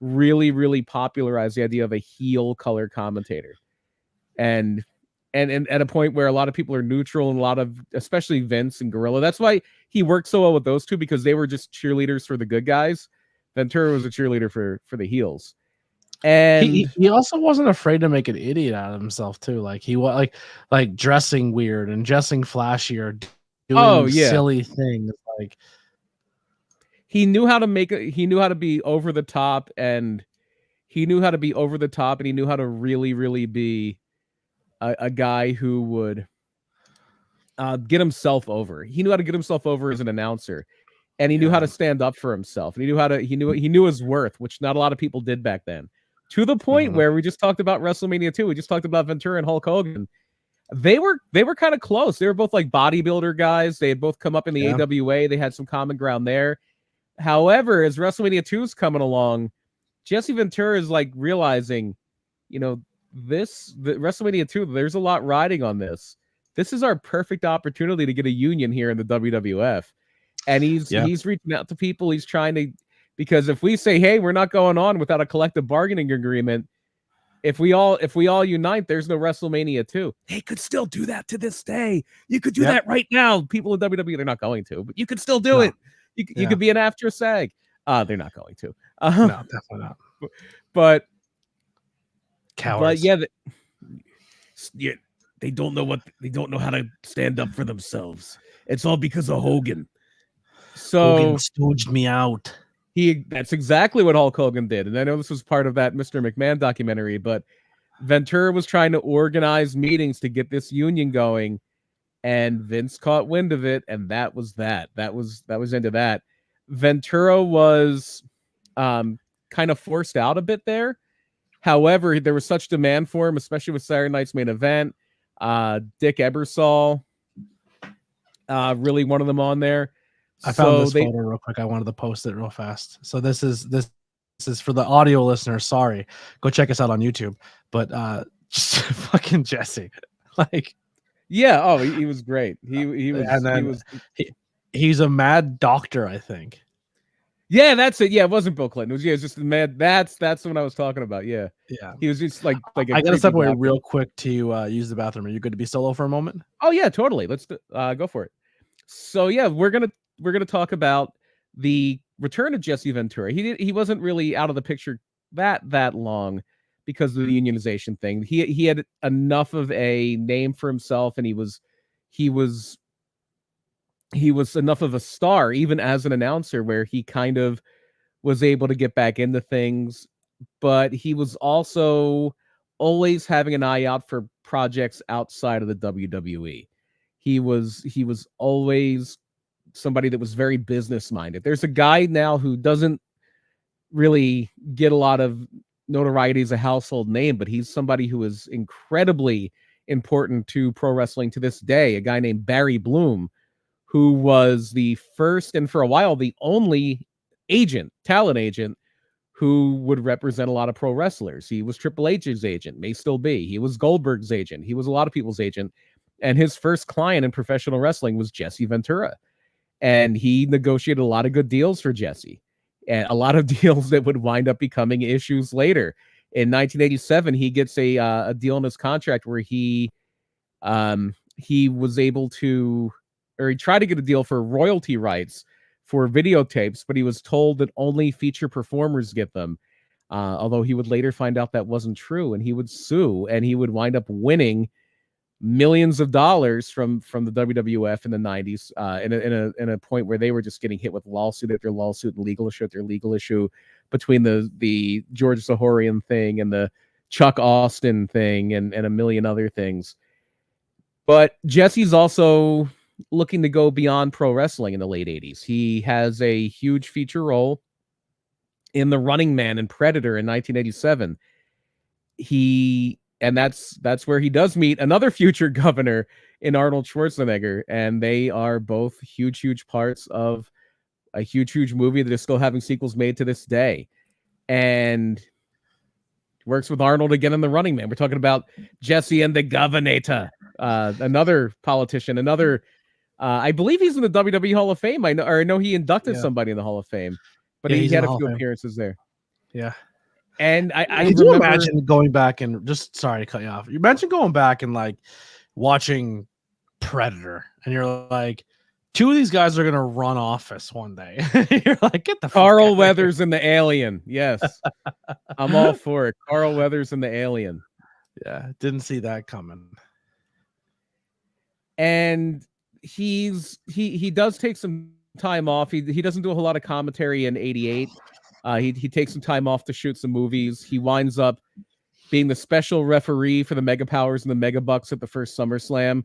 [SPEAKER 2] Really, really popularized the idea of a heel color commentator. And at a point where a lot of people are neutral, and a lot of, especially Vince and Gorilla. That's why he worked so well with those two, because they were just cheerleaders for the good guys. Ventura was a cheerleader for the heels. And
[SPEAKER 1] he also wasn't afraid to make an idiot out of himself too. Like he was like dressing weird and dressing flashy or doing silly things. Like
[SPEAKER 2] he knew how to he knew how to be over the top, and He knew how to be over the top, and he knew how to really, really be a guy who would get himself over. He knew how to get himself over as an announcer, and he knew how to stand up for himself. And he knew his worth, which not a lot of people did back then. To the point where we just talked about WrestleMania 2. We just talked about Ventura and Hulk Hogan. They were kind of close. They were both like bodybuilder guys. They had both come up in the AWA. They had some common ground there. However, as WrestleMania 2 is coming along, Jesse Ventura is like realizing, the WrestleMania 2, there's a lot riding on this. This is our perfect opportunity to get a union here in the WWF. And he's reaching out to people. He's trying to, because if we say, hey, we're not going on without a collective bargaining agreement, if we all unite, there's no WrestleMania 2. They could still do that to this day. You could do that right now. People in WWE, they're not going to, but you could still do it. You could be an after SAG. They're not going to.
[SPEAKER 1] No, definitely not.
[SPEAKER 2] But
[SPEAKER 1] cowards.
[SPEAKER 2] But they don't know how to stand up for themselves. It's all because of Hogan. So
[SPEAKER 1] Hogan stooged me out.
[SPEAKER 2] That's exactly what Hulk Hogan did. And I know this was part of that Mr. McMahon documentary, but Ventura was trying to organize meetings to get this union going, and Vince caught wind of it, and that was that. That was into that. Ventura was kind of forced out a bit there. However, there was such demand for him, especially with Saturday Night's Main Event. Dick Ebersol really wanted them on there.
[SPEAKER 1] I found this photo real quick. I wanted to post it real fast. So this is for the audio listeners. Sorry, go check us out on YouTube. But just fucking Jesse, like,
[SPEAKER 2] yeah. Oh, he was great.
[SPEAKER 1] He's a mad doctor, I think.
[SPEAKER 2] Yeah, that's it. Yeah, it wasn't Bill Clinton. It was just mad. That's what I was talking about. Yeah.
[SPEAKER 1] Yeah.
[SPEAKER 2] He was just like
[SPEAKER 1] I gotta step away real quick to use the bathroom. Are you good to be solo for a moment?
[SPEAKER 2] Oh yeah, totally. Let's go for it. So yeah, we're gonna talk about the return of Jesse Ventura. He wasn't really out of the picture that long because of the unionization thing. He had enough of a name for himself, and he was enough of a star, even as an announcer, where he kind of was able to get back into things. But he was also always having an eye out for projects outside of the WWE. He was always somebody that was very business minded. There's a guy now who doesn't really get a lot of notoriety as a household name, but he's somebody who is incredibly important to pro wrestling to this day. A guy named Barry Bloom, who was the first and for a while the only talent agent who would represent a lot of pro wrestlers. He was Triple H's agent, may still be. He was Goldberg's agent. He was a lot of people's agent. And his first client in professional wrestling was Jesse Ventura. And he negotiated a lot of good deals for Jesse, and a lot of deals that would wind up becoming issues later. In 1987, he gets a deal in his contract where he was able to, or he tried to get a deal for royalty rights for videotapes, but he was told that only feature performers get them. Although he would later find out that wasn't true, and he would sue, and he would wind up winning millions of dollars from the WWF in the 90s, in a point where they were just getting hit with lawsuit after lawsuit and legal issue after legal issue, between the George Zahorian thing and the Chuck Austin thing and a million other things. But Jesse's also looking to go beyond pro wrestling in the late 80s. He has a huge feature role in The Running Man and Predator in 1987. And that's where he does meet another future governor in Arnold Schwarzenegger. And they are both huge parts of a huge movie that is still having sequels made to this day. And works with Arnold again in The Running Man. We're talking about Jesse and the Governor, another politician, I believe he's in the WWE Hall of Fame. I know he inducted somebody in the Hall of Fame, but he had a few appearances there.
[SPEAKER 1] Yeah.
[SPEAKER 2] And I
[SPEAKER 1] Could you imagine going back and just, sorry to cut you off. You mentioned going back and like watching Predator, and you're like, two of these guys are gonna run office one day. You're like, get the
[SPEAKER 2] Carl Weathers and the Alien. Yes, I'm all for it. Carl Weathers and the Alien.
[SPEAKER 1] Yeah, didn't see that coming.
[SPEAKER 2] And he does take some time off. He doesn't do a whole lot of commentary in '88. He takes some time off to shoot some movies. He winds up being the special referee for the Mega Powers and the Mega Bucks at the first SummerSlam.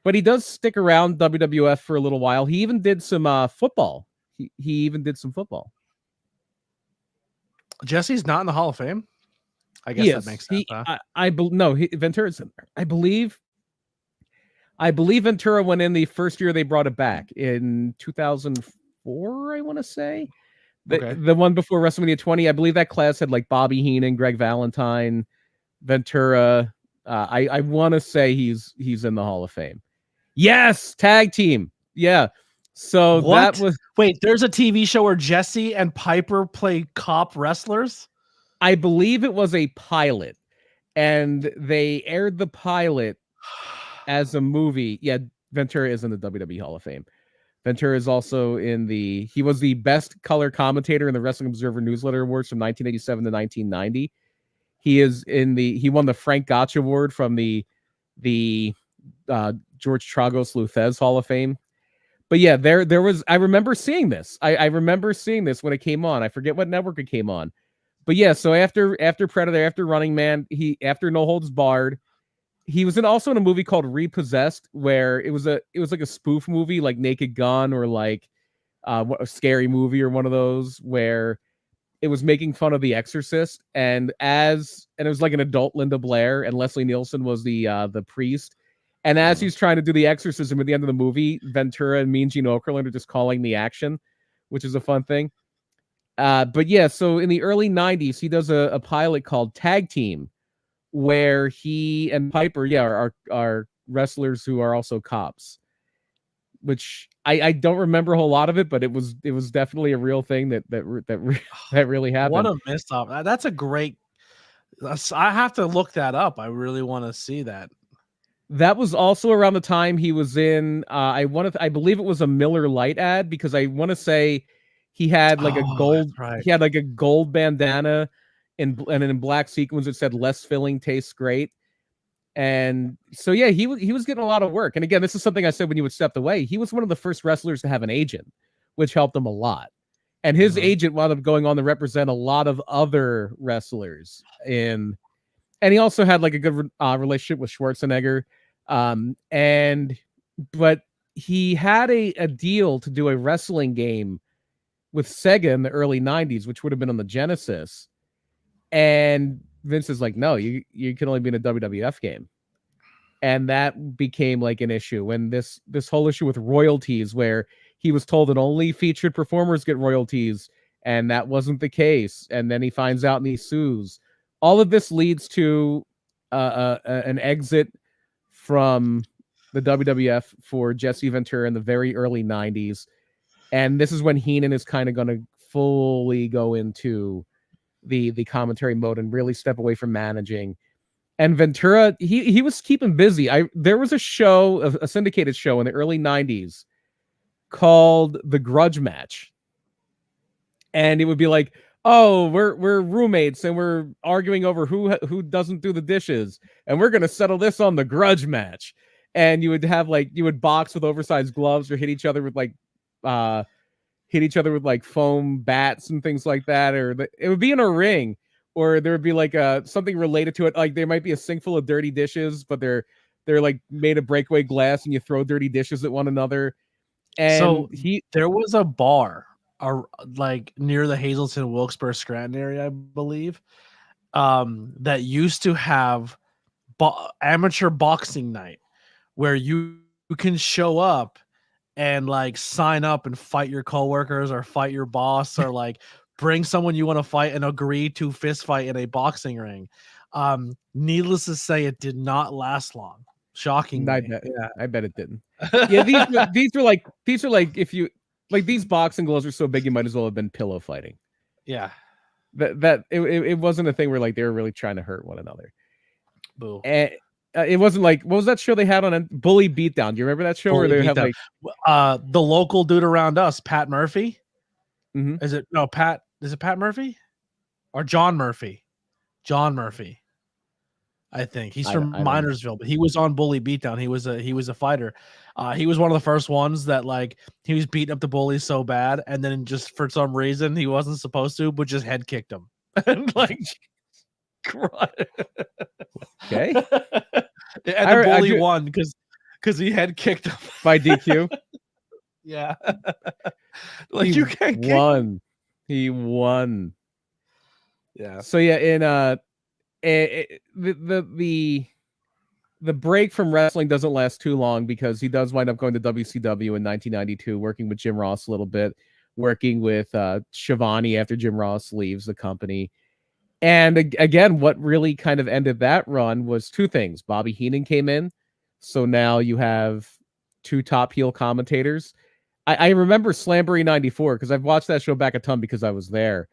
[SPEAKER 2] But he does stick around WWF for a little while. He even did some football. He even did some football.
[SPEAKER 1] Jesse's not in the Hall of Fame? I guess that makes sense.
[SPEAKER 2] Ventura's in there. I believe Ventura went in the first year they brought it back in 2004, I want to say. The one before WrestleMania 20, I believe that class had like Bobby Heenan, Greg Valentine, Ventura. I want to say he's in the Hall of Fame. Yes, tag team. Yeah. So
[SPEAKER 1] what?
[SPEAKER 2] That was...
[SPEAKER 1] Wait, there's a TV show where Jesse and Piper play cop wrestlers?
[SPEAKER 2] I believe it was a pilot, and they aired the pilot as a movie. Yeah, Ventura is in the WWE Hall of Fame. Ventura is also he was the best color commentator in the Wrestling Observer Newsletter Awards from 1987 to 1990. He won the Frank Gotch Award from the George Tragos Luthez Hall of Fame. But yeah, there was, I remember seeing this. I remember seeing this when it came on. I forget what network it came on. But yeah, so after Predator, after Running Man, after No Holds Barred, he was also in a movie called Repossessed, where it was like a spoof movie, like Naked Gun or like a Scary Movie or one of those, where it was making fun of The Exorcist, and it was like an adult Linda Blair, and Leslie Nielsen was the priest. And as he's trying to do the exorcism at the end of the movie, Ventura and Mean Gene Okerlund are just calling the action, which is a fun thing. But yeah, so in the early 90s, he does a pilot called Tag Team, where he and Piper, are wrestlers who are also cops, which I don't remember a whole lot of it, but it was definitely a real thing that really happened.
[SPEAKER 1] What a missed op. That's a great. I have to look that up. I really want to see that.
[SPEAKER 2] That was also around the time he was in. I believe it was a Miller Lite ad, because I want to say he had like a gold. Right. He had like a gold bandana, and in black sequins it said "Less filling tastes great." And so yeah, he was getting a lot of work. And again, this is something I said when you had stepped away. He was one of the first wrestlers to have an agent, which helped him a lot. And his agent wound up going on to represent a lot of other wrestlers and he also had like a good relationship with Schwarzenegger. But he had a deal to do a wrestling game with Sega in the early 90s, which would have been on the Genesis. And Vince is like, no, you can only be in a WWF game. And that became like an issue. And this whole issue with royalties, where he was told that only featured performers get royalties, and that wasn't the case. And then he finds out and he sues. All of this leads to an exit from the WWF for Jesse Ventura in the very early 90s. And this is when Heenan is kind of going to fully go into the commentary mode and really step away from managing. And Ventura, he was keeping busy. There was a show, a syndicated show in the early 90s called The Grudge Match. And it would be like, oh, we're roommates and we're arguing over who doesn't do the dishes, and we're gonna settle this on the grudge match. And you would box with oversized gloves or hit each other with like foam bats and things like that, or it would be in a ring, or there would be like something related to it. Like there might be a sink full of dirty dishes, but they're like made of breakaway glass, and you throw dirty dishes at one another. And
[SPEAKER 1] so there was a bar like near the Hazleton, Wilkes-Barre, Scranton area, I believe, that used to have amateur boxing night, where you can show up and like sign up and fight your coworkers or fight your boss, or like bring someone you want to fight and agree to fist fight in a boxing ring. Needless to say, it did not last long. Shocking.
[SPEAKER 2] I bet it didn't. Yeah, these are like if you like, these boxing gloves are so big you might as well have been pillow fighting.
[SPEAKER 1] Yeah.
[SPEAKER 2] It wasn't a thing where like they were really trying to hurt one another.
[SPEAKER 1] Boo.
[SPEAKER 2] And it wasn't like, what was that show they had on Bully Beatdown? Do you remember that show?
[SPEAKER 1] Bully
[SPEAKER 2] where they have like
[SPEAKER 1] the local dude around us, Pat Murphy?
[SPEAKER 2] Mm-hmm.
[SPEAKER 1] Is it Pat Murphy or John Murphy? John Murphy. I think he's from Minersville, but he was on Bully Beatdown. He was a fighter. He was one of the first ones that like he was beating up the bullies so bad, and then just for some reason he wasn't supposed to, but just head kicked him and like.
[SPEAKER 2] Okay.
[SPEAKER 1] And the bully won because he head kicked him
[SPEAKER 2] by DQ.
[SPEAKER 1] Yeah. Like you can't
[SPEAKER 2] won. He won.
[SPEAKER 1] Yeah.
[SPEAKER 2] So yeah, in the break from wrestling doesn't last too long because he does wind up going to WCW in 1992, working with Jim Ross a little bit, working with Shivani after Jim Ross leaves the company. And again, what really kind of ended that run was two things. Bobby Heenan came in. So now you have two top heel commentators. I remember Slamboree 94 because I've watched that show back a ton because I was there.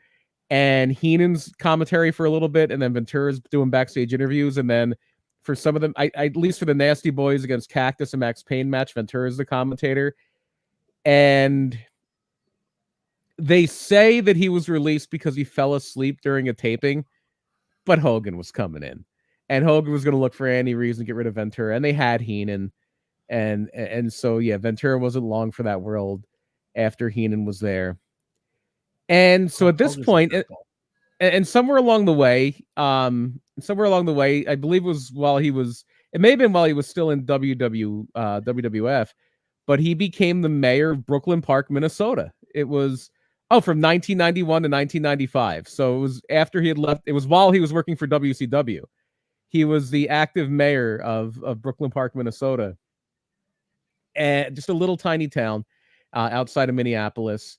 [SPEAKER 2] And Heenan's commentary for a little bit, and then Ventura's doing backstage interviews. And then for some of them, at least for the Nasty Boys against Cactus and Max Payne match, Ventura's the commentator. And they say that he was released because he fell asleep during a taping, but Hogan was coming in. And Hogan was going to look for any reason to get rid of Ventura. And they had Heenan. And so, yeah, Ventura wasn't long for that world after Heenan was there. And so at this point, and somewhere along the way, I believe it may have been while he was still in WWF, but he became the mayor of Brooklyn Park, Minnesota. It was, from 1991 to 1995. So it was after he had left. It was while he was working for WCW. He was the active mayor of Brooklyn Park, Minnesota. And just a little tiny town outside of Minneapolis.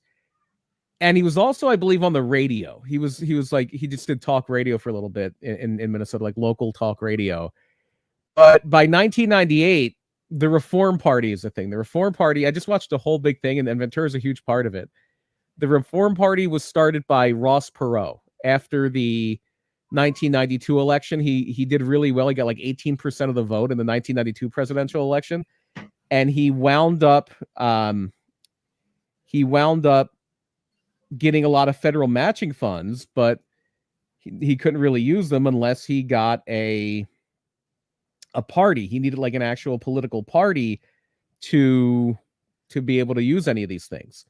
[SPEAKER 2] And he was also, I believe, on the radio. He just did talk radio for a little bit in Minnesota, like local talk radio. But by 1998, the Reform Party is a thing. The Reform Party, I just watched the whole big thing, and Ventura's a huge part of it. The Reform Party was started by Ross Perot. After the 1992 election, he did really well. He got like 18% of the vote in the 1992 presidential election. And he wound up getting a lot of federal matching funds, but he couldn't really use them unless he got a party. He needed like an actual political party to be able to use any of these things.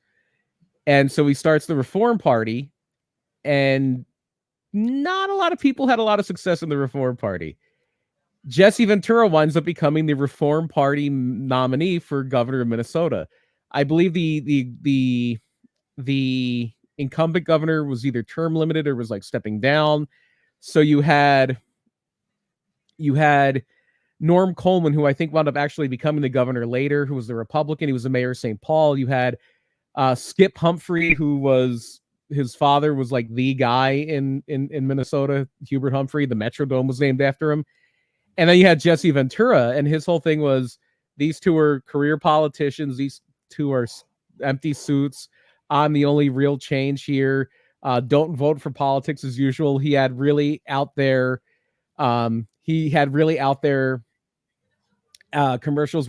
[SPEAKER 2] And so he starts the Reform Party, and not a lot of people had a lot of success in the Reform Party. Jesse Ventura winds up becoming the Reform Party nominee for governor of Minnesota. I believe the incumbent governor was either term limited or was like stepping down. So you had Norm Coleman, who I think wound up actually becoming the governor later, who was the Republican. He was the mayor of St. Paul. You had Skip Humphrey, his father was like the guy in Minnesota, Hubert Humphrey. The Metrodome was named after him. And then you had Jesse Ventura, and his whole thing was these two are career politicians. These two are empty suits. I'm the only real change here. Don't vote for politics as usual. He had really out there commercials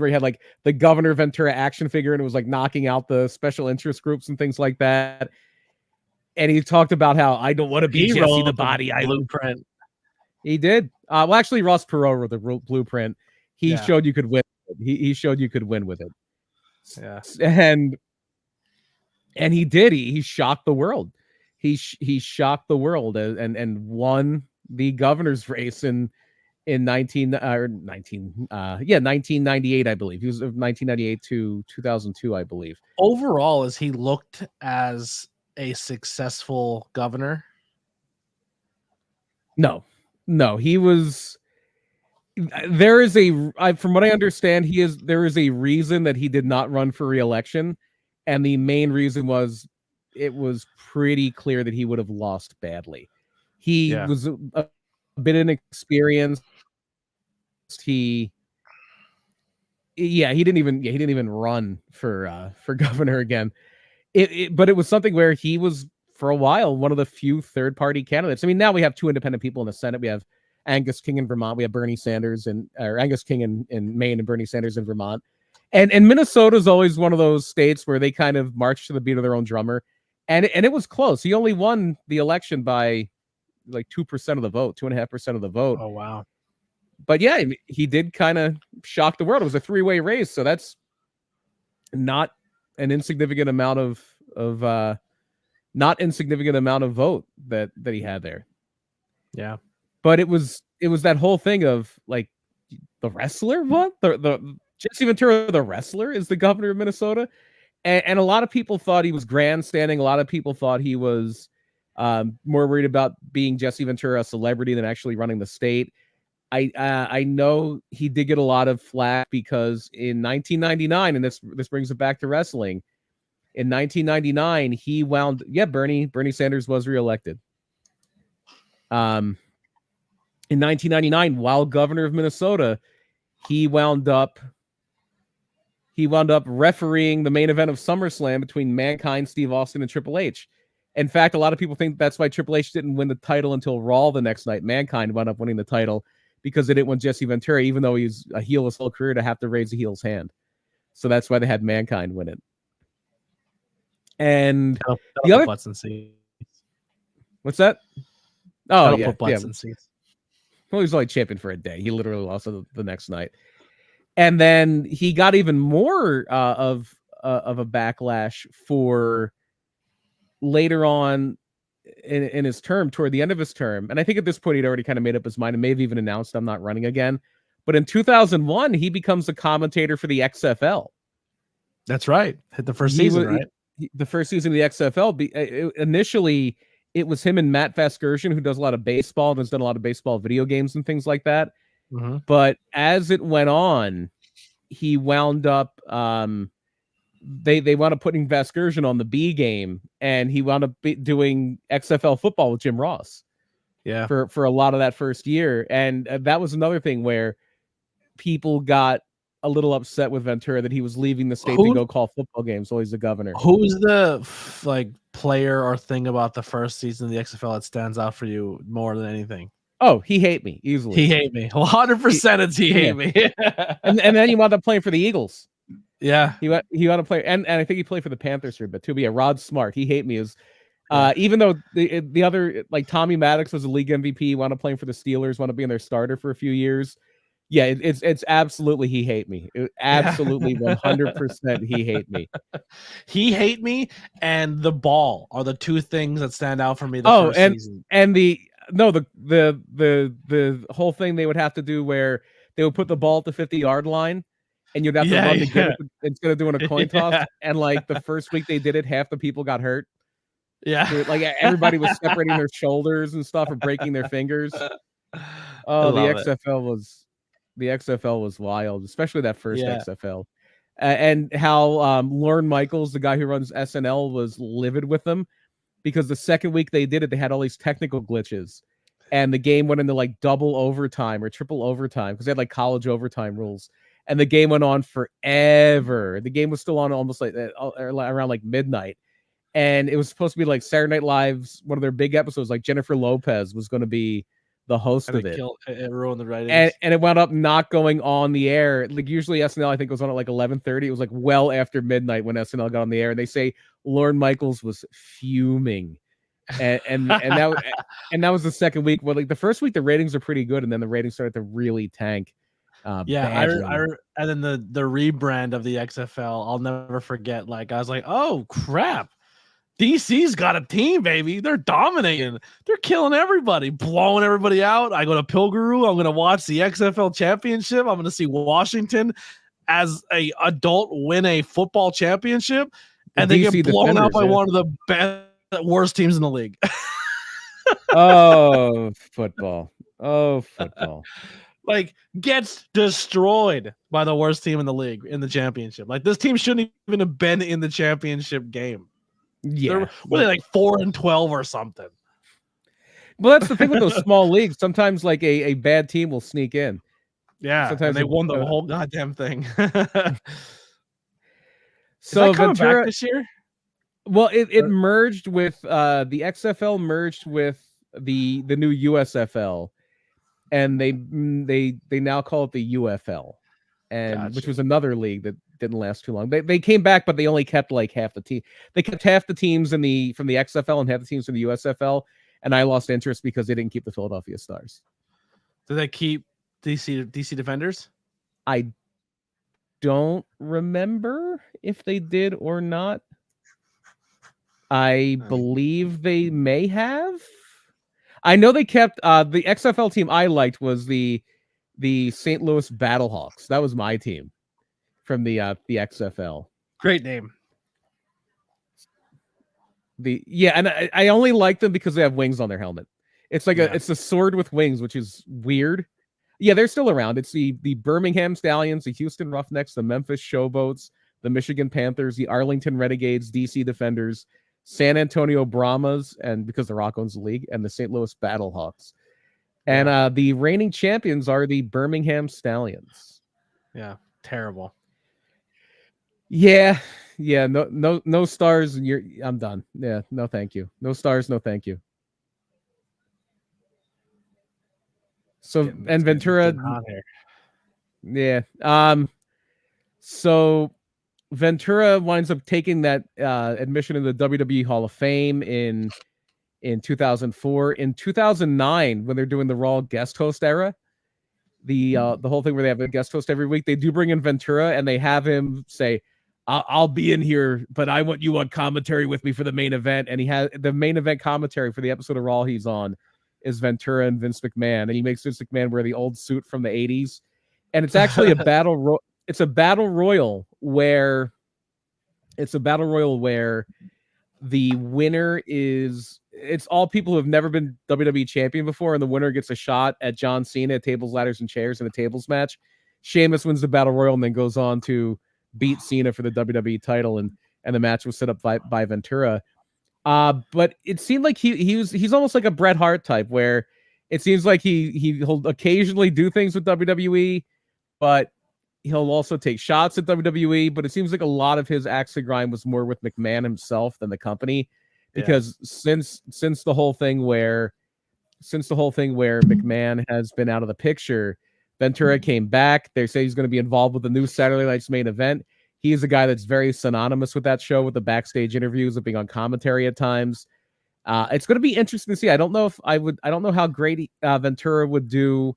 [SPEAKER 2] where he had like the Governor Ventura action figure, and it was like knocking out the special interest groups and things like that. And he talked about how I don't want to be Jesse the Body.
[SPEAKER 1] Blueprint.
[SPEAKER 2] He did. Well, actually, Ross Perot wrote the blueprint. He showed you could win. He showed you could win with it.
[SPEAKER 1] Yeah,
[SPEAKER 2] and he did. He shocked the world. He shocked the world and won the governor's race in 1998, I believe. He was 1998 to 2002, I believe.
[SPEAKER 1] Overall, has he looked as a successful governor?
[SPEAKER 2] No, he was. There is from what I understand, there is a reason that he did not run for re-election, and the main reason was it was pretty clear that he would have lost badly. He was a bit inexperienced. He didn't even run for governor again. But it was something where he was for a while one of the few third-party candidates. I mean, now we have two independent people in the Senate. We have Angus King in Vermont. We have Bernie Sanders or Angus King in Maine and Bernie Sanders in Vermont. And Minnesota is always one of those states where they kind of march to the beat of their own drummer. And it was close. He only won the election by like 2% of the vote, 2.5% of the vote.
[SPEAKER 1] Oh, wow.
[SPEAKER 2] But yeah, he did kind of shock the world. It was a 3-way race, so that's not an insignificant amount of vote that he had there.
[SPEAKER 1] Yeah.
[SPEAKER 2] But it was that whole thing of like the wrestler, what? The Jesse Ventura, the wrestler, is the governor of Minnesota. And a lot of people thought he was grandstanding. A lot of people thought he was more worried about being Jesse Ventura, a celebrity, than actually running the state. I know he did get a lot of flack because in 1999, and this brings it back to wrestling. In 1999, he Bernie Sanders was reelected. In 1999, while governor of Minnesota, he wound up refereeing the main event of SummerSlam between Mankind, Steve Austin, and Triple H. In fact, a lot of people think that's why Triple H didn't win the title until Raw the next night. Mankind wound up winning the title because they didn't want Jesse Ventura, even though he's a heel his whole career, to have to raise a heel's hand. So that's why they had Mankind win it. And the other
[SPEAKER 1] butts and seats.
[SPEAKER 2] What's that? Oh, yeah.
[SPEAKER 1] Put butts and seats.
[SPEAKER 2] Well, he was only champion for a day. He literally lost the next night. And then he got even more of a backlash for later on in his term, toward the end of his term. And I think at this point he'd already kind of made up his mind and may have even announced, I'm not running again. But in 2001, he becomes a commentator for the XFL.
[SPEAKER 1] That's right. Hit the first season, right?
[SPEAKER 2] The first season of the XFL. Initially, it was him and Matt Vasgersian, who does a lot of baseball and has done a lot of baseball video games and things like that.
[SPEAKER 1] Mm-hmm.
[SPEAKER 2] But as it went on, he wound up they wound up putting Vasgersian on the B game, and he wound up doing XFL football with Jim Ross.
[SPEAKER 1] Yeah,
[SPEAKER 2] for a lot of that first year. And that was another thing where people got a little upset with Ventura that he was leaving the state to go call football games while he's the governor.
[SPEAKER 1] Who's the player or thing about the first season of the XFL that stands out for you more than anything?
[SPEAKER 2] Oh, he hate me easily.
[SPEAKER 1] He hate me 100%. It's he hate me.
[SPEAKER 2] and then he wound up playing for the Eagles.
[SPEAKER 1] Yeah,
[SPEAKER 2] he wound up playing, and I think he played for the Panthers for a bit too. But yeah, Rod Smart, he hate me is. Even though the other, like Tommy Maddox was a league MVP, wound up playing for the Steelers, wound up being their starter for a few years. Yeah, it's absolutely he hate me. Absolutely 100% he hate me.
[SPEAKER 1] He hate me and the ball are the two things that stand out for me first season.
[SPEAKER 2] And the whole thing they would have to do where they would put the ball at the 50-yard line and you'd have to run to get it instead of doing a coin toss. And like the first week they did it, half the people got hurt.
[SPEAKER 1] Yeah,
[SPEAKER 2] like everybody was separating their shoulders and stuff or breaking their fingers. Oh, the XFL was wild, especially that first XFL. And how Lorne Michaels, the guy who runs SNL, was livid with them because the second week they did it, they had all these technical glitches, and the game went into like double overtime or triple overtime because they had like college overtime rules, and the game went on forever. The game was still on almost like around like midnight. And it was supposed to be like Saturday Night Live's one of their big episodes. Like Jennifer Lopez was going to be the host of it.
[SPEAKER 1] It ruined the ratings.
[SPEAKER 2] And it wound up not going on the air. Like usually SNL, I think, was on at like 11:30. It was like well after midnight when SNL got on the air. And they say Lorne Michaels was fuming. And that was the second week. Well, like the first week the ratings are pretty good, and then the ratings started to really tank.
[SPEAKER 1] And then the rebrand of the XFL, I'll never forget. Like I was like, oh crap. DC's got a team, baby. They're dominating. They're killing everybody, blowing everybody out. I go to Pilgrim. I'm going to watch the XFL championship. I'm going to see Washington as a adult win a football championship, and they get blown out by one of the worst teams in the league.
[SPEAKER 2] Oh, football.
[SPEAKER 1] Like gets destroyed by the worst team in the league in the championship. Like this team shouldn't even have been in the championship game.
[SPEAKER 2] Yeah,
[SPEAKER 1] they're like 4-12 or something.
[SPEAKER 2] Well, that's the thing with those small leagues. Sometimes like a bad team will sneak in.
[SPEAKER 1] Yeah, sometimes they won the whole goddamn thing.
[SPEAKER 2] So
[SPEAKER 1] Ventura back this year?
[SPEAKER 2] Well, it merged with the XFL merged with the new USFL, and they now call it the UFL, and which was another league that didn't last too long. They came back, but they only kept like half the team. They kept half the teams from the XFL and half the teams from the USFL, and I lost interest because they didn't keep the Philadelphia Stars.
[SPEAKER 1] Did they keep DC Defenders?
[SPEAKER 2] I don't remember if they did or not. I believe they may have. I know they kept the XFL team I liked was the St. Louis Battlehawks. That was my team from the XFL.
[SPEAKER 1] Great name.
[SPEAKER 2] And I only like them because they have wings on their helmet. It's like it's a sword with wings, which is weird. Yeah, they're still around. It's the Birmingham Stallions, the Houston Roughnecks, the Memphis Showboats, the Michigan Panthers, the Arlington Renegades, DC Defenders, San Antonio Brahmas, and because the Rock owns the league, and the St. Louis Battlehawks. And the reigning champions are the Birmingham Stallions.
[SPEAKER 1] Yeah, terrible.
[SPEAKER 2] Yeah, no stars, and I'm done. Yeah, no thank you. No stars, no thank you. So and Ventura, yeah. So Ventura winds up taking that admission in the WWE Hall of Fame in 2004. In 2009, when they're doing the Raw guest host era, the whole thing where they have a guest host every week, they do bring in Ventura and they have him say, I'll be in here, but I want you on commentary with me for the main event. And he has the main event commentary for the episode of Raw he's on is Ventura and Vince McMahon, and he makes Vince McMahon wear the old suit from the 80s. And it's actually a battle royal where the winner it's all people who have never been WWE champion before, and the winner gets a shot at John Cena at tables, ladders, and chairs in a tables match. Sheamus wins the battle royal and then goes on to beat Cena for the WWE title, and the match was set up by Ventura. But it seemed like he's almost like a Bret Hart type, where it seems like he'll occasionally do things with WWE, but he'll also take shots at WWE. But it seems like a lot of his axe to grind was more with McMahon himself than the company, because since the whole thing where McMahon has been out of the picture, Ventura came back. They say he's going to be involved with the new Saturday Night's Main Event. He's a guy that's very synonymous with that show, with the backstage interviews, of being on commentary at times. It's going to be interesting to see. I don't know how great Ventura would do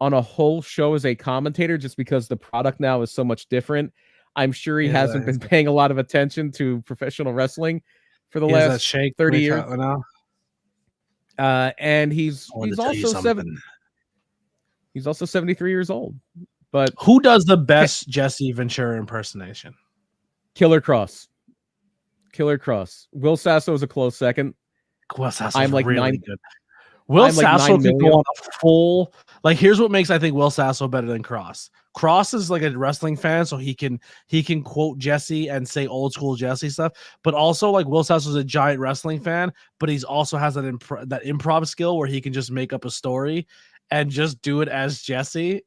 [SPEAKER 2] on a whole show as a commentator, just because the product now is so much different. I'm sure he hasn't been paying a lot of attention to professional wrestling for the last 30 years. And he's also 73 years old. But
[SPEAKER 1] who does the best Jesse Ventura impersonation?
[SPEAKER 2] Killer Cross. Will Sasso is a close second.
[SPEAKER 1] Will Sasso is really good. Will Sasso could go on a full. Like, here's what makes I think Will Sasso better than Cross. Cross is like a wrestling fan, so he can quote Jesse and say old school Jesse stuff. But also, like, Will Sasso is a giant wrestling fan, but he's also has that improv skill where he can just make up a story and just do it as Jesse.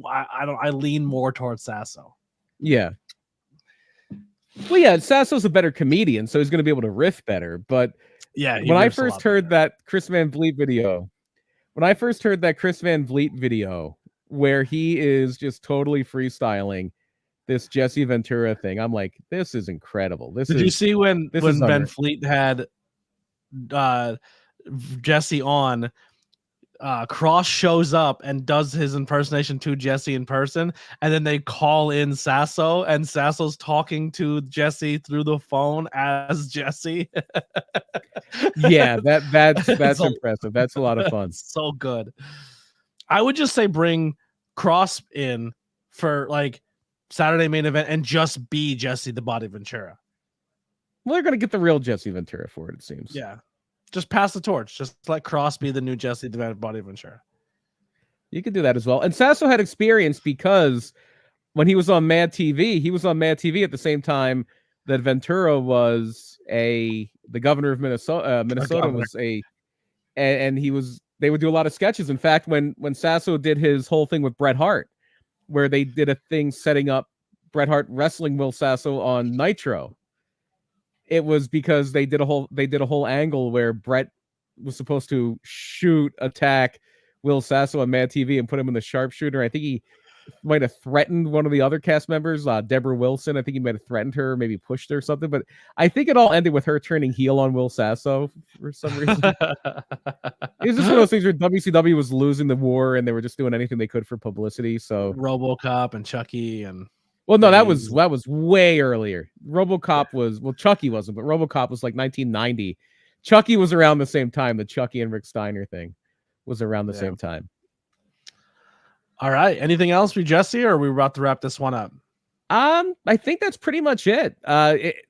[SPEAKER 1] I lean more towards Sasso.
[SPEAKER 2] Yeah. Well, yeah, Sasso's a better comedian, so he's going to be able to riff better. But
[SPEAKER 1] yeah,
[SPEAKER 2] when I first heard that Chris Van Vliet video, where he is just totally freestyling this Jesse Ventura thing, I'm like, this is incredible. Did
[SPEAKER 1] you see when Van Vliet had Jesse on? Cross shows up and does his impersonation to Jesse in person, and then they call in Sasso, and Sasso's talking to Jesse through the phone as Jesse.
[SPEAKER 2] Yeah, that's impressive. That's a lot of fun.
[SPEAKER 1] So good. I would just say bring Cross in for like Saturday Main Event and just be Jesse the Body Ventura.
[SPEAKER 2] Well, they're gonna get the real Jesse Ventura for it seems.
[SPEAKER 1] Yeah. Just pass the torch. Just let Cross be the new Jesse the Body Ventura.
[SPEAKER 2] You could do that as well. And Sasso had experience because when he was on Mad TV, at the same time that Ventura was the governor of Minnesota. Minnesota was and they would do a lot of sketches. In fact, when Sasso did his whole thing with Bret Hart, where they did a thing setting up Bret Hart wrestling Will Sasso on Nitro, it was because they did a whole angle where Bret was supposed to attack Will Sasso on Mad TV and put him in the sharpshooter. I think threatened one of the other cast members, Deborah Wilson. I think he might have threatened her, maybe pushed her or something. But I think it all ended with her turning heel on Will Sasso for some reason. It was just one of those things where WCW was losing the war and they were just doing anything they could for publicity. So
[SPEAKER 1] RoboCop and Chucky and
[SPEAKER 2] that was way earlier. RoboCop was Chucky wasn't, but RoboCop was like 1990. Chucky was around the same time. The Chucky and Rick Steiner thing was around the same time.
[SPEAKER 1] All right. Anything else for Jesse, or are we about to wrap this one up?
[SPEAKER 2] I think that's pretty much it.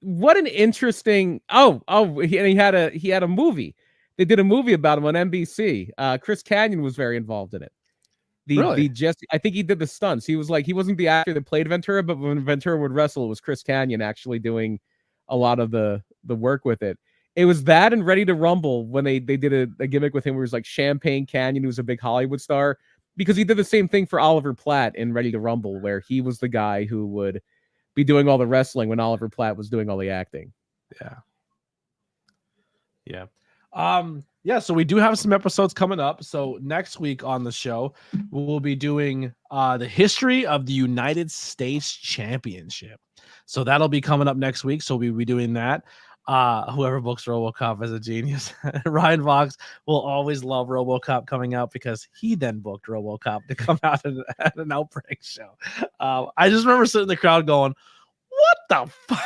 [SPEAKER 2] What an interesting. He had a movie. They did a movie about him on NBC. Chris Kanyon was very involved in it. I think he did the stunts. He wasn't the actor that played Ventura, but when Ventura would wrestle, it was Chris Kanyon actually doing a lot of the work with it. It was that and Ready to Rumble when they did a gimmick with him where it was like Champagne Canyon, who was a big Hollywood star, because he did the same thing for Oliver Platt in Ready to Rumble, where he was the guy who would be doing all the wrestling when Oliver Platt was doing all the acting.
[SPEAKER 1] So we do have some episodes coming up. So next week on the show, we'll be doing the history of the United States Championship. So that'll be coming up next week. So we'll be doing that. Whoever books RoboCop is a genius. Ryan Vox will always love RoboCop coming out because he then booked RoboCop to come out at an Outbreak show. I just remember sitting in the crowd going, what the fuck?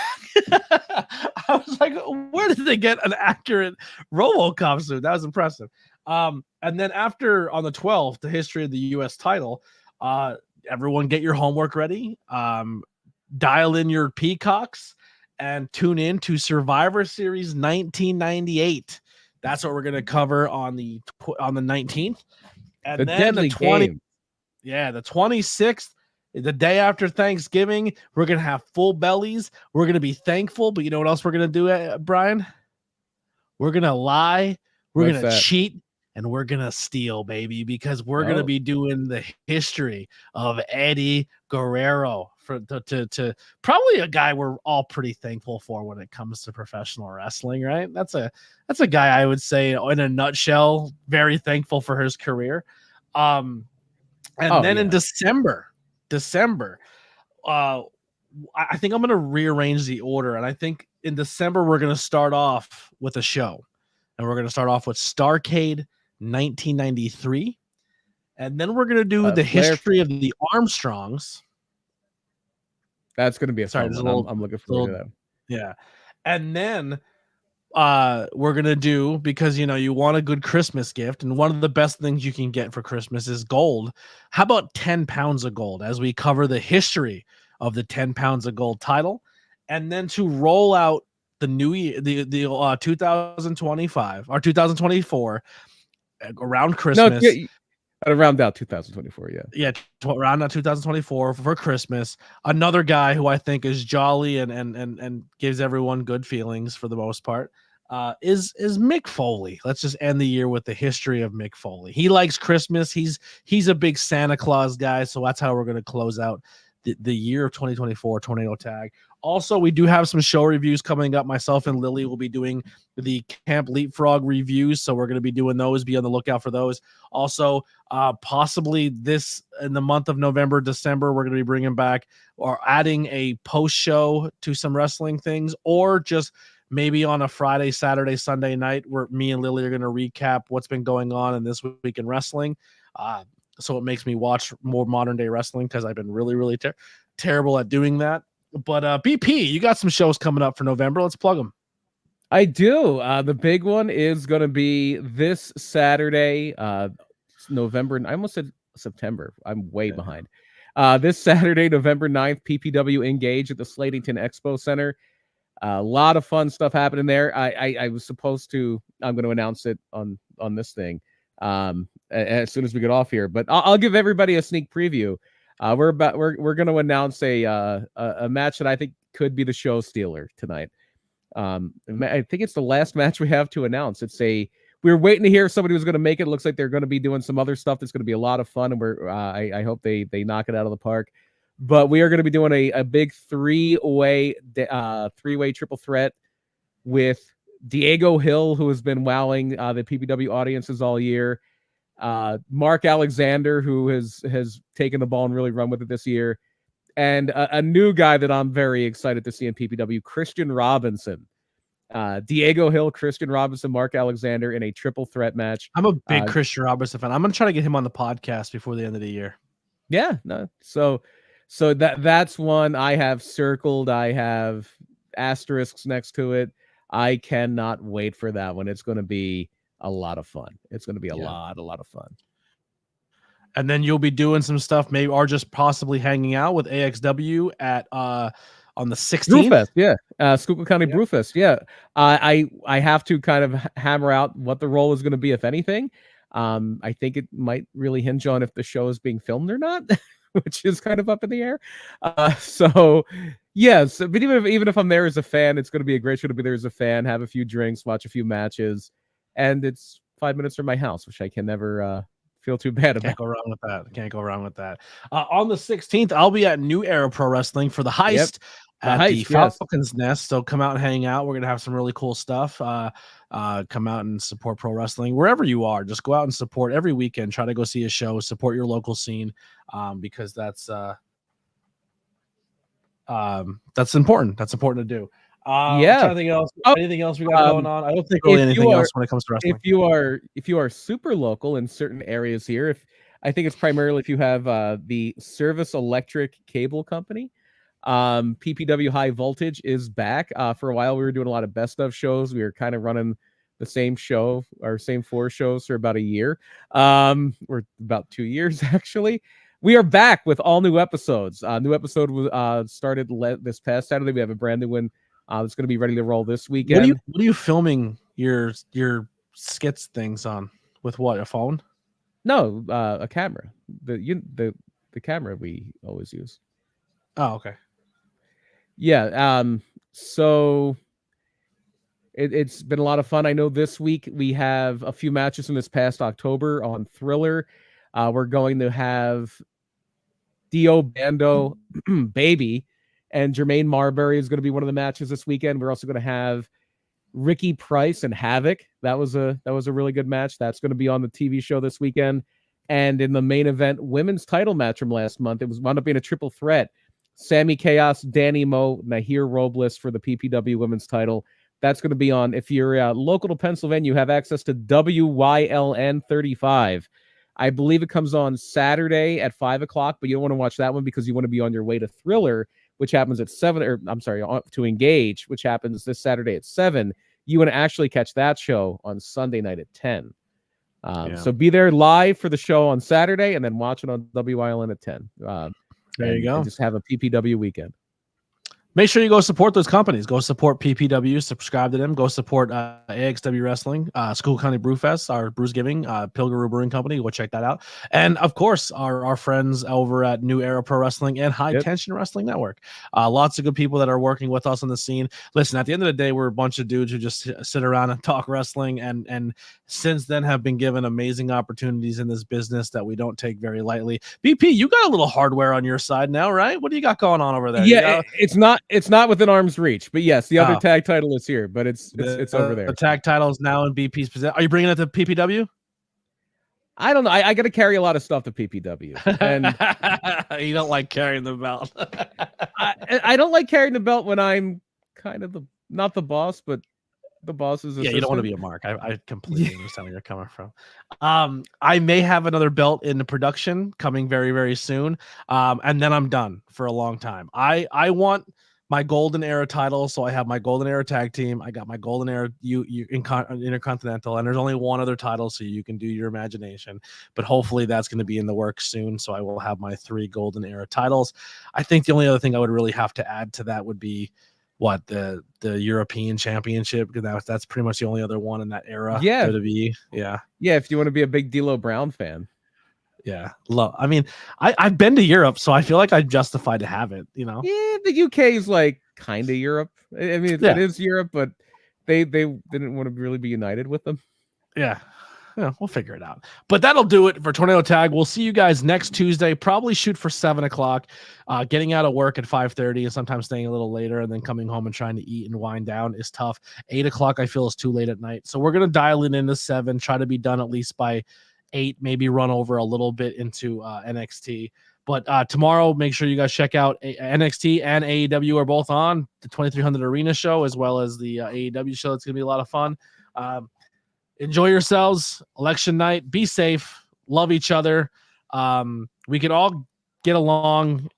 [SPEAKER 1] I was like, where did they get an accurate RoboCop suit? That was impressive. And then after, on the 12th, the history of the U.S. title, everyone get your homework ready. Dial in your peacocks and tune in to Survivor Series 1998. That's what we're going to cover on the 19th. And then the 20th. Yeah, the 26th. The day after Thanksgiving, we're going to have full bellies. We're going to be thankful. But you know what else we're going to do, Brian? We're going to lie. We're going to cheat. And we're going to steal, baby, because we're going to be doing the history of Eddie Guerrero to probably a guy we're all pretty thankful for when it comes to professional wrestling, right? That's a guy I would say in a nutshell, very thankful for his career. In December, I think I'm going to rearrange the order. And I think in December, we're going to start off with a show. And we're going to start off with Starrcade 1993. And then we're going to do the history of the Armstrongs.
[SPEAKER 2] That's going to be a fun one. I'm looking forward to that.
[SPEAKER 1] Yeah. And then we're going to do, because, you want a good Christmas gift, and one of the best things you can get for Christmas is gold. How about 10 pounds of gold as we cover the history of the 10 pounds of gold title? And then to roll out the new year, the 2025 or 2024 around Christmas.
[SPEAKER 2] Around out 2024,
[SPEAKER 1] around 2024 for Christmas. Another guy who I think is jolly and gives everyone good feelings for the most part is Mick Foley. Let's just end the year with the history of Mick Foley. He likes Christmas. He's a big Santa Claus guy, so that's how we're going to close out the year of 2024 Tornado Tag. Also, we do have some show reviews coming up. Myself and Lily will be doing the Camp Leapfrog reviews, so we're going to be doing those. Be on the lookout for those. Also, possibly this in the month of November, December, we're going to be bringing back or adding a post show to some wrestling things, or just maybe on a Friday, Saturday, Sunday night where me and Lily are going to recap what's been going on in this week in wrestling. So it makes me watch more modern day wrestling because I've been really, really terrible at doing that. But BP, you got some shows coming up for November. Let's plug them.
[SPEAKER 2] I do. The big one is going to be this Saturday, November. I almost said September. I'm way behind. This Saturday, November 9th, PPW Engage at the Slatington Expo Center. A lot of fun stuff happening there. I was supposed to. I'm going to announce it on this thing as soon as we get off here. But I'll give everybody a sneak preview. We're going to announce a match that I think could be the show stealer tonight. I think it's the last match we have to announce. We were waiting to hear if somebody was going to make it. It looks like they're going to be doing some other stuff that's going to be a lot of fun, and I hope they knock it out of the park. But we are going to be doing a big three-way triple threat with Diego Hill, who has been wowing the PPW audiences all year. Mark Alexander, who has taken the ball and really run with it this year, and a new guy that I'm very excited to see in PPW, Christian Robinson. Diego Hill, Christian Robinson, Mark Alexander in a triple threat match.
[SPEAKER 1] I'm a big Christian Robinson fan. I'm going to try to get him on the podcast before the end of the year.
[SPEAKER 2] Yeah, no. So that's one I have circled. I have asterisks next to it. I cannot wait for that one. It's going to be a lot of fun. It's going to be a lot of fun.
[SPEAKER 1] And then you'll be doing some stuff, maybe, or just possibly hanging out with AXW at on the 16th.
[SPEAKER 2] Brewfest, yeah. Schuylkill County Brewfest, yeah. I have to kind of hammer out what the role is going to be, if anything. I think it might really hinge on if the show is being filmed or not, which is kind of up in the air. So yes, but even if I'm there as a fan, it's going to be a great show to be there as a fan, have a few drinks, watch a few matches, and it's 5 minutes from my house, which I can never feel too bad about.
[SPEAKER 1] Can't go wrong with that. Can't go wrong with that. On the 16th, I'll be at New Era Pro Wrestling for the heist at the Falcons Nest. So come out and hang out. We're gonna have some really cool stuff. Come out and support pro wrestling wherever you are. Just go out and support every weekend. Try to go see a show. Support your local scene, because that's important. That's important to do. Anything else we got going on? I don't think really anything else when it comes to wrestling.
[SPEAKER 2] If you are super local in certain areas here, I think it's primarily if you have the Service Electric Cable Company, PPW High Voltage is back. For a while we were doing a lot of best of shows. We were kind of running the same show, our same 4 shows for about a year, or about 2 years actually. We are back with all new episodes. New episode was started this past Saturday. We have a brand new one. It's going to be ready to roll this weekend.
[SPEAKER 1] What are you filming your skits things on? With what, a phone?
[SPEAKER 2] No, a camera. The camera we always use.
[SPEAKER 1] Oh, okay.
[SPEAKER 2] Yeah. So it's been a lot of fun. I know this week we have a few matches from this past October on Thriller. We're going to have Dio Bando, Baby, and Jermaine Marbury is going to be one of the matches this weekend. We're also going to have Ricky Price and Havoc. That was a really good match. That's going to be on the TV show this weekend. And in the main event women's title match from last month, it wound up being a triple threat. Sammy Chaos, Danny Moe, Nahir Robles for the PPW women's title. That's going to be on, if you're local to Pennsylvania, you have access to WYLN 35. I believe it comes on Saturday at 5 o'clock, but you don't want to watch that one because you want to be on your way to Thriller, which happens at 7, or I'm sorry, to Engage, which happens this Saturday at 7. You want to actually catch that show on Sunday night at 10. So be there live for the show on Saturday and then watch it on WILN at 10.
[SPEAKER 1] There you go.
[SPEAKER 2] And just have a PPW weekend.
[SPEAKER 1] Make sure you go support those companies. Go support PPW. Subscribe to them. Go support AXW Wrestling, Schuylkill County Brewfest, our Brews Giving, Pilgrim Brewing Company. Go check that out. And, of course, our friends over at New Era Pro Wrestling and High Tension Wrestling Network. Lots of good people that are working with us on the scene. Listen, at the end of the day, we're a bunch of dudes who just sit around and talk wrestling, and since then have been given amazing opportunities in this business that we don't take very lightly. BP, you got a little hardware on your side now, right? What do you got going on over there?
[SPEAKER 2] Yeah, it's not within arm's reach, but yes, the other tag title is here, but it's over there.
[SPEAKER 1] The tag title is now in BP's possession. Are you bringing it to PPW?
[SPEAKER 2] I don't know. I got to carry a lot of stuff to PPW,
[SPEAKER 1] and you don't like carrying the belt.
[SPEAKER 2] I don't like carrying the belt when I'm kind of not the boss, but the boss's assistant.
[SPEAKER 1] You don't want to be a mark. I completely understand where you're coming from. I may have another belt in the production coming very, very soon, and then I'm done for a long time. I want my Golden Era title, so I have my Golden Era tag team. I got my Golden Era Intercontinental, and there's only one other title, so you can do your imagination. But hopefully that's going to be in the works soon, so I will have my 3 Golden Era titles. I think the only other thing I would really have to add to that would be the European Championship, because that's pretty much the only other one in that era.
[SPEAKER 2] Yeah.
[SPEAKER 1] If
[SPEAKER 2] you want to be a big D'Lo Brown fan.
[SPEAKER 1] Yeah. I mean, I've been to Europe, so I feel like I'm justified to have it, you know?
[SPEAKER 2] Yeah, the UK is like kind of Europe. I mean, it is Europe, but they didn't want to really be united with them.
[SPEAKER 1] Yeah. We'll figure it out. But that'll do it for Tornado Tag. We'll see you guys next Tuesday. Probably shoot for 7 o'clock. Getting out of work at 5:30 and sometimes staying a little later and then coming home and trying to eat and wind down is tough. 8 o'clock I feel is too late at night. So we're going to dial it into 7, try to be done at least by 8, maybe run over a little bit into NXT. But tomorrow, make sure you guys check out NXT and AEW are both on the 2300 Arena show, as well as the AEW show. It's going to be a lot of fun. Enjoy yourselves. Election night. Be safe. Love each other. We can all get along,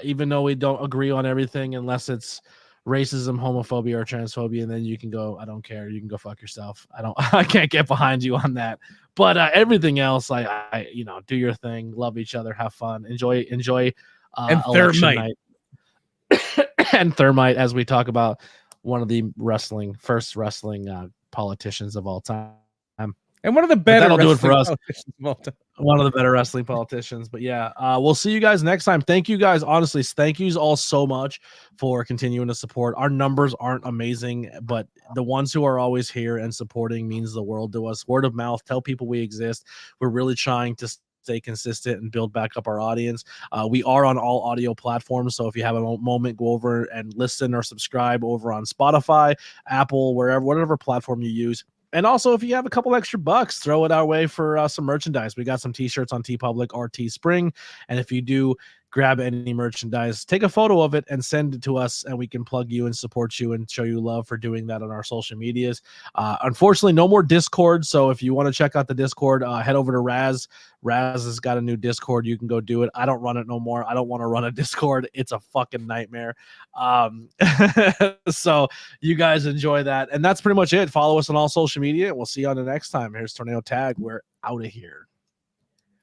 [SPEAKER 1] even though we don't agree on everything, unless it's racism, homophobia, or transphobia. And then you can go, I don't care. You can go fuck yourself. I can't get behind you on that. But everything else, I do your thing, love each other, have fun, enjoy
[SPEAKER 2] and
[SPEAKER 1] election night. And Thermite, as we talk about one of the first wrestling politicians of all time.
[SPEAKER 2] And one of the better
[SPEAKER 1] that'll do it for us.
[SPEAKER 2] One
[SPEAKER 1] of the better wrestling politicians. But yeah, we'll see you guys next time. Thank you guys. Honestly, thank you all so much for continuing to support. Our numbers aren't amazing, but the ones who are always here and supporting means the world to us. Word of mouth, tell people we exist. We're really trying to stay consistent and build back up our audience. We are on all audio platforms, so if you have a moment, go over and listen or subscribe over on Spotify, Apple, whatever platform you use. And also, if you have a couple extra bucks, throw it our way for some merchandise. We got some t-shirts on TeePublic or Teespring. And if you do grab any merchandise, take a photo of it and send it to us, and we can plug you and support you and show you love for doing that on our social medias. Unfortunately, no more Discord. So if you want to check out the Discord, head over to Raz. Raz has got a new Discord. You can go do it. I don't run it no more. I don't want to run a Discord. It's a fucking nightmare. So you guys enjoy that. And that's pretty much it. Follow us on all social media. We'll see you on the next time. Here's Tornado Tag. We're out of here.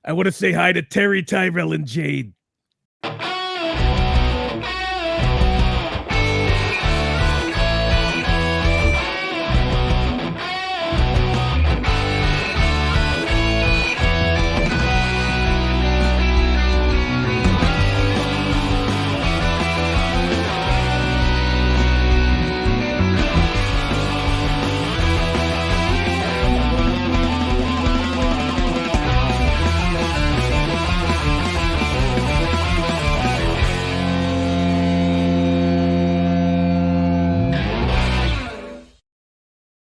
[SPEAKER 2] I want to say hi to Terry, Tyrell, and Jade.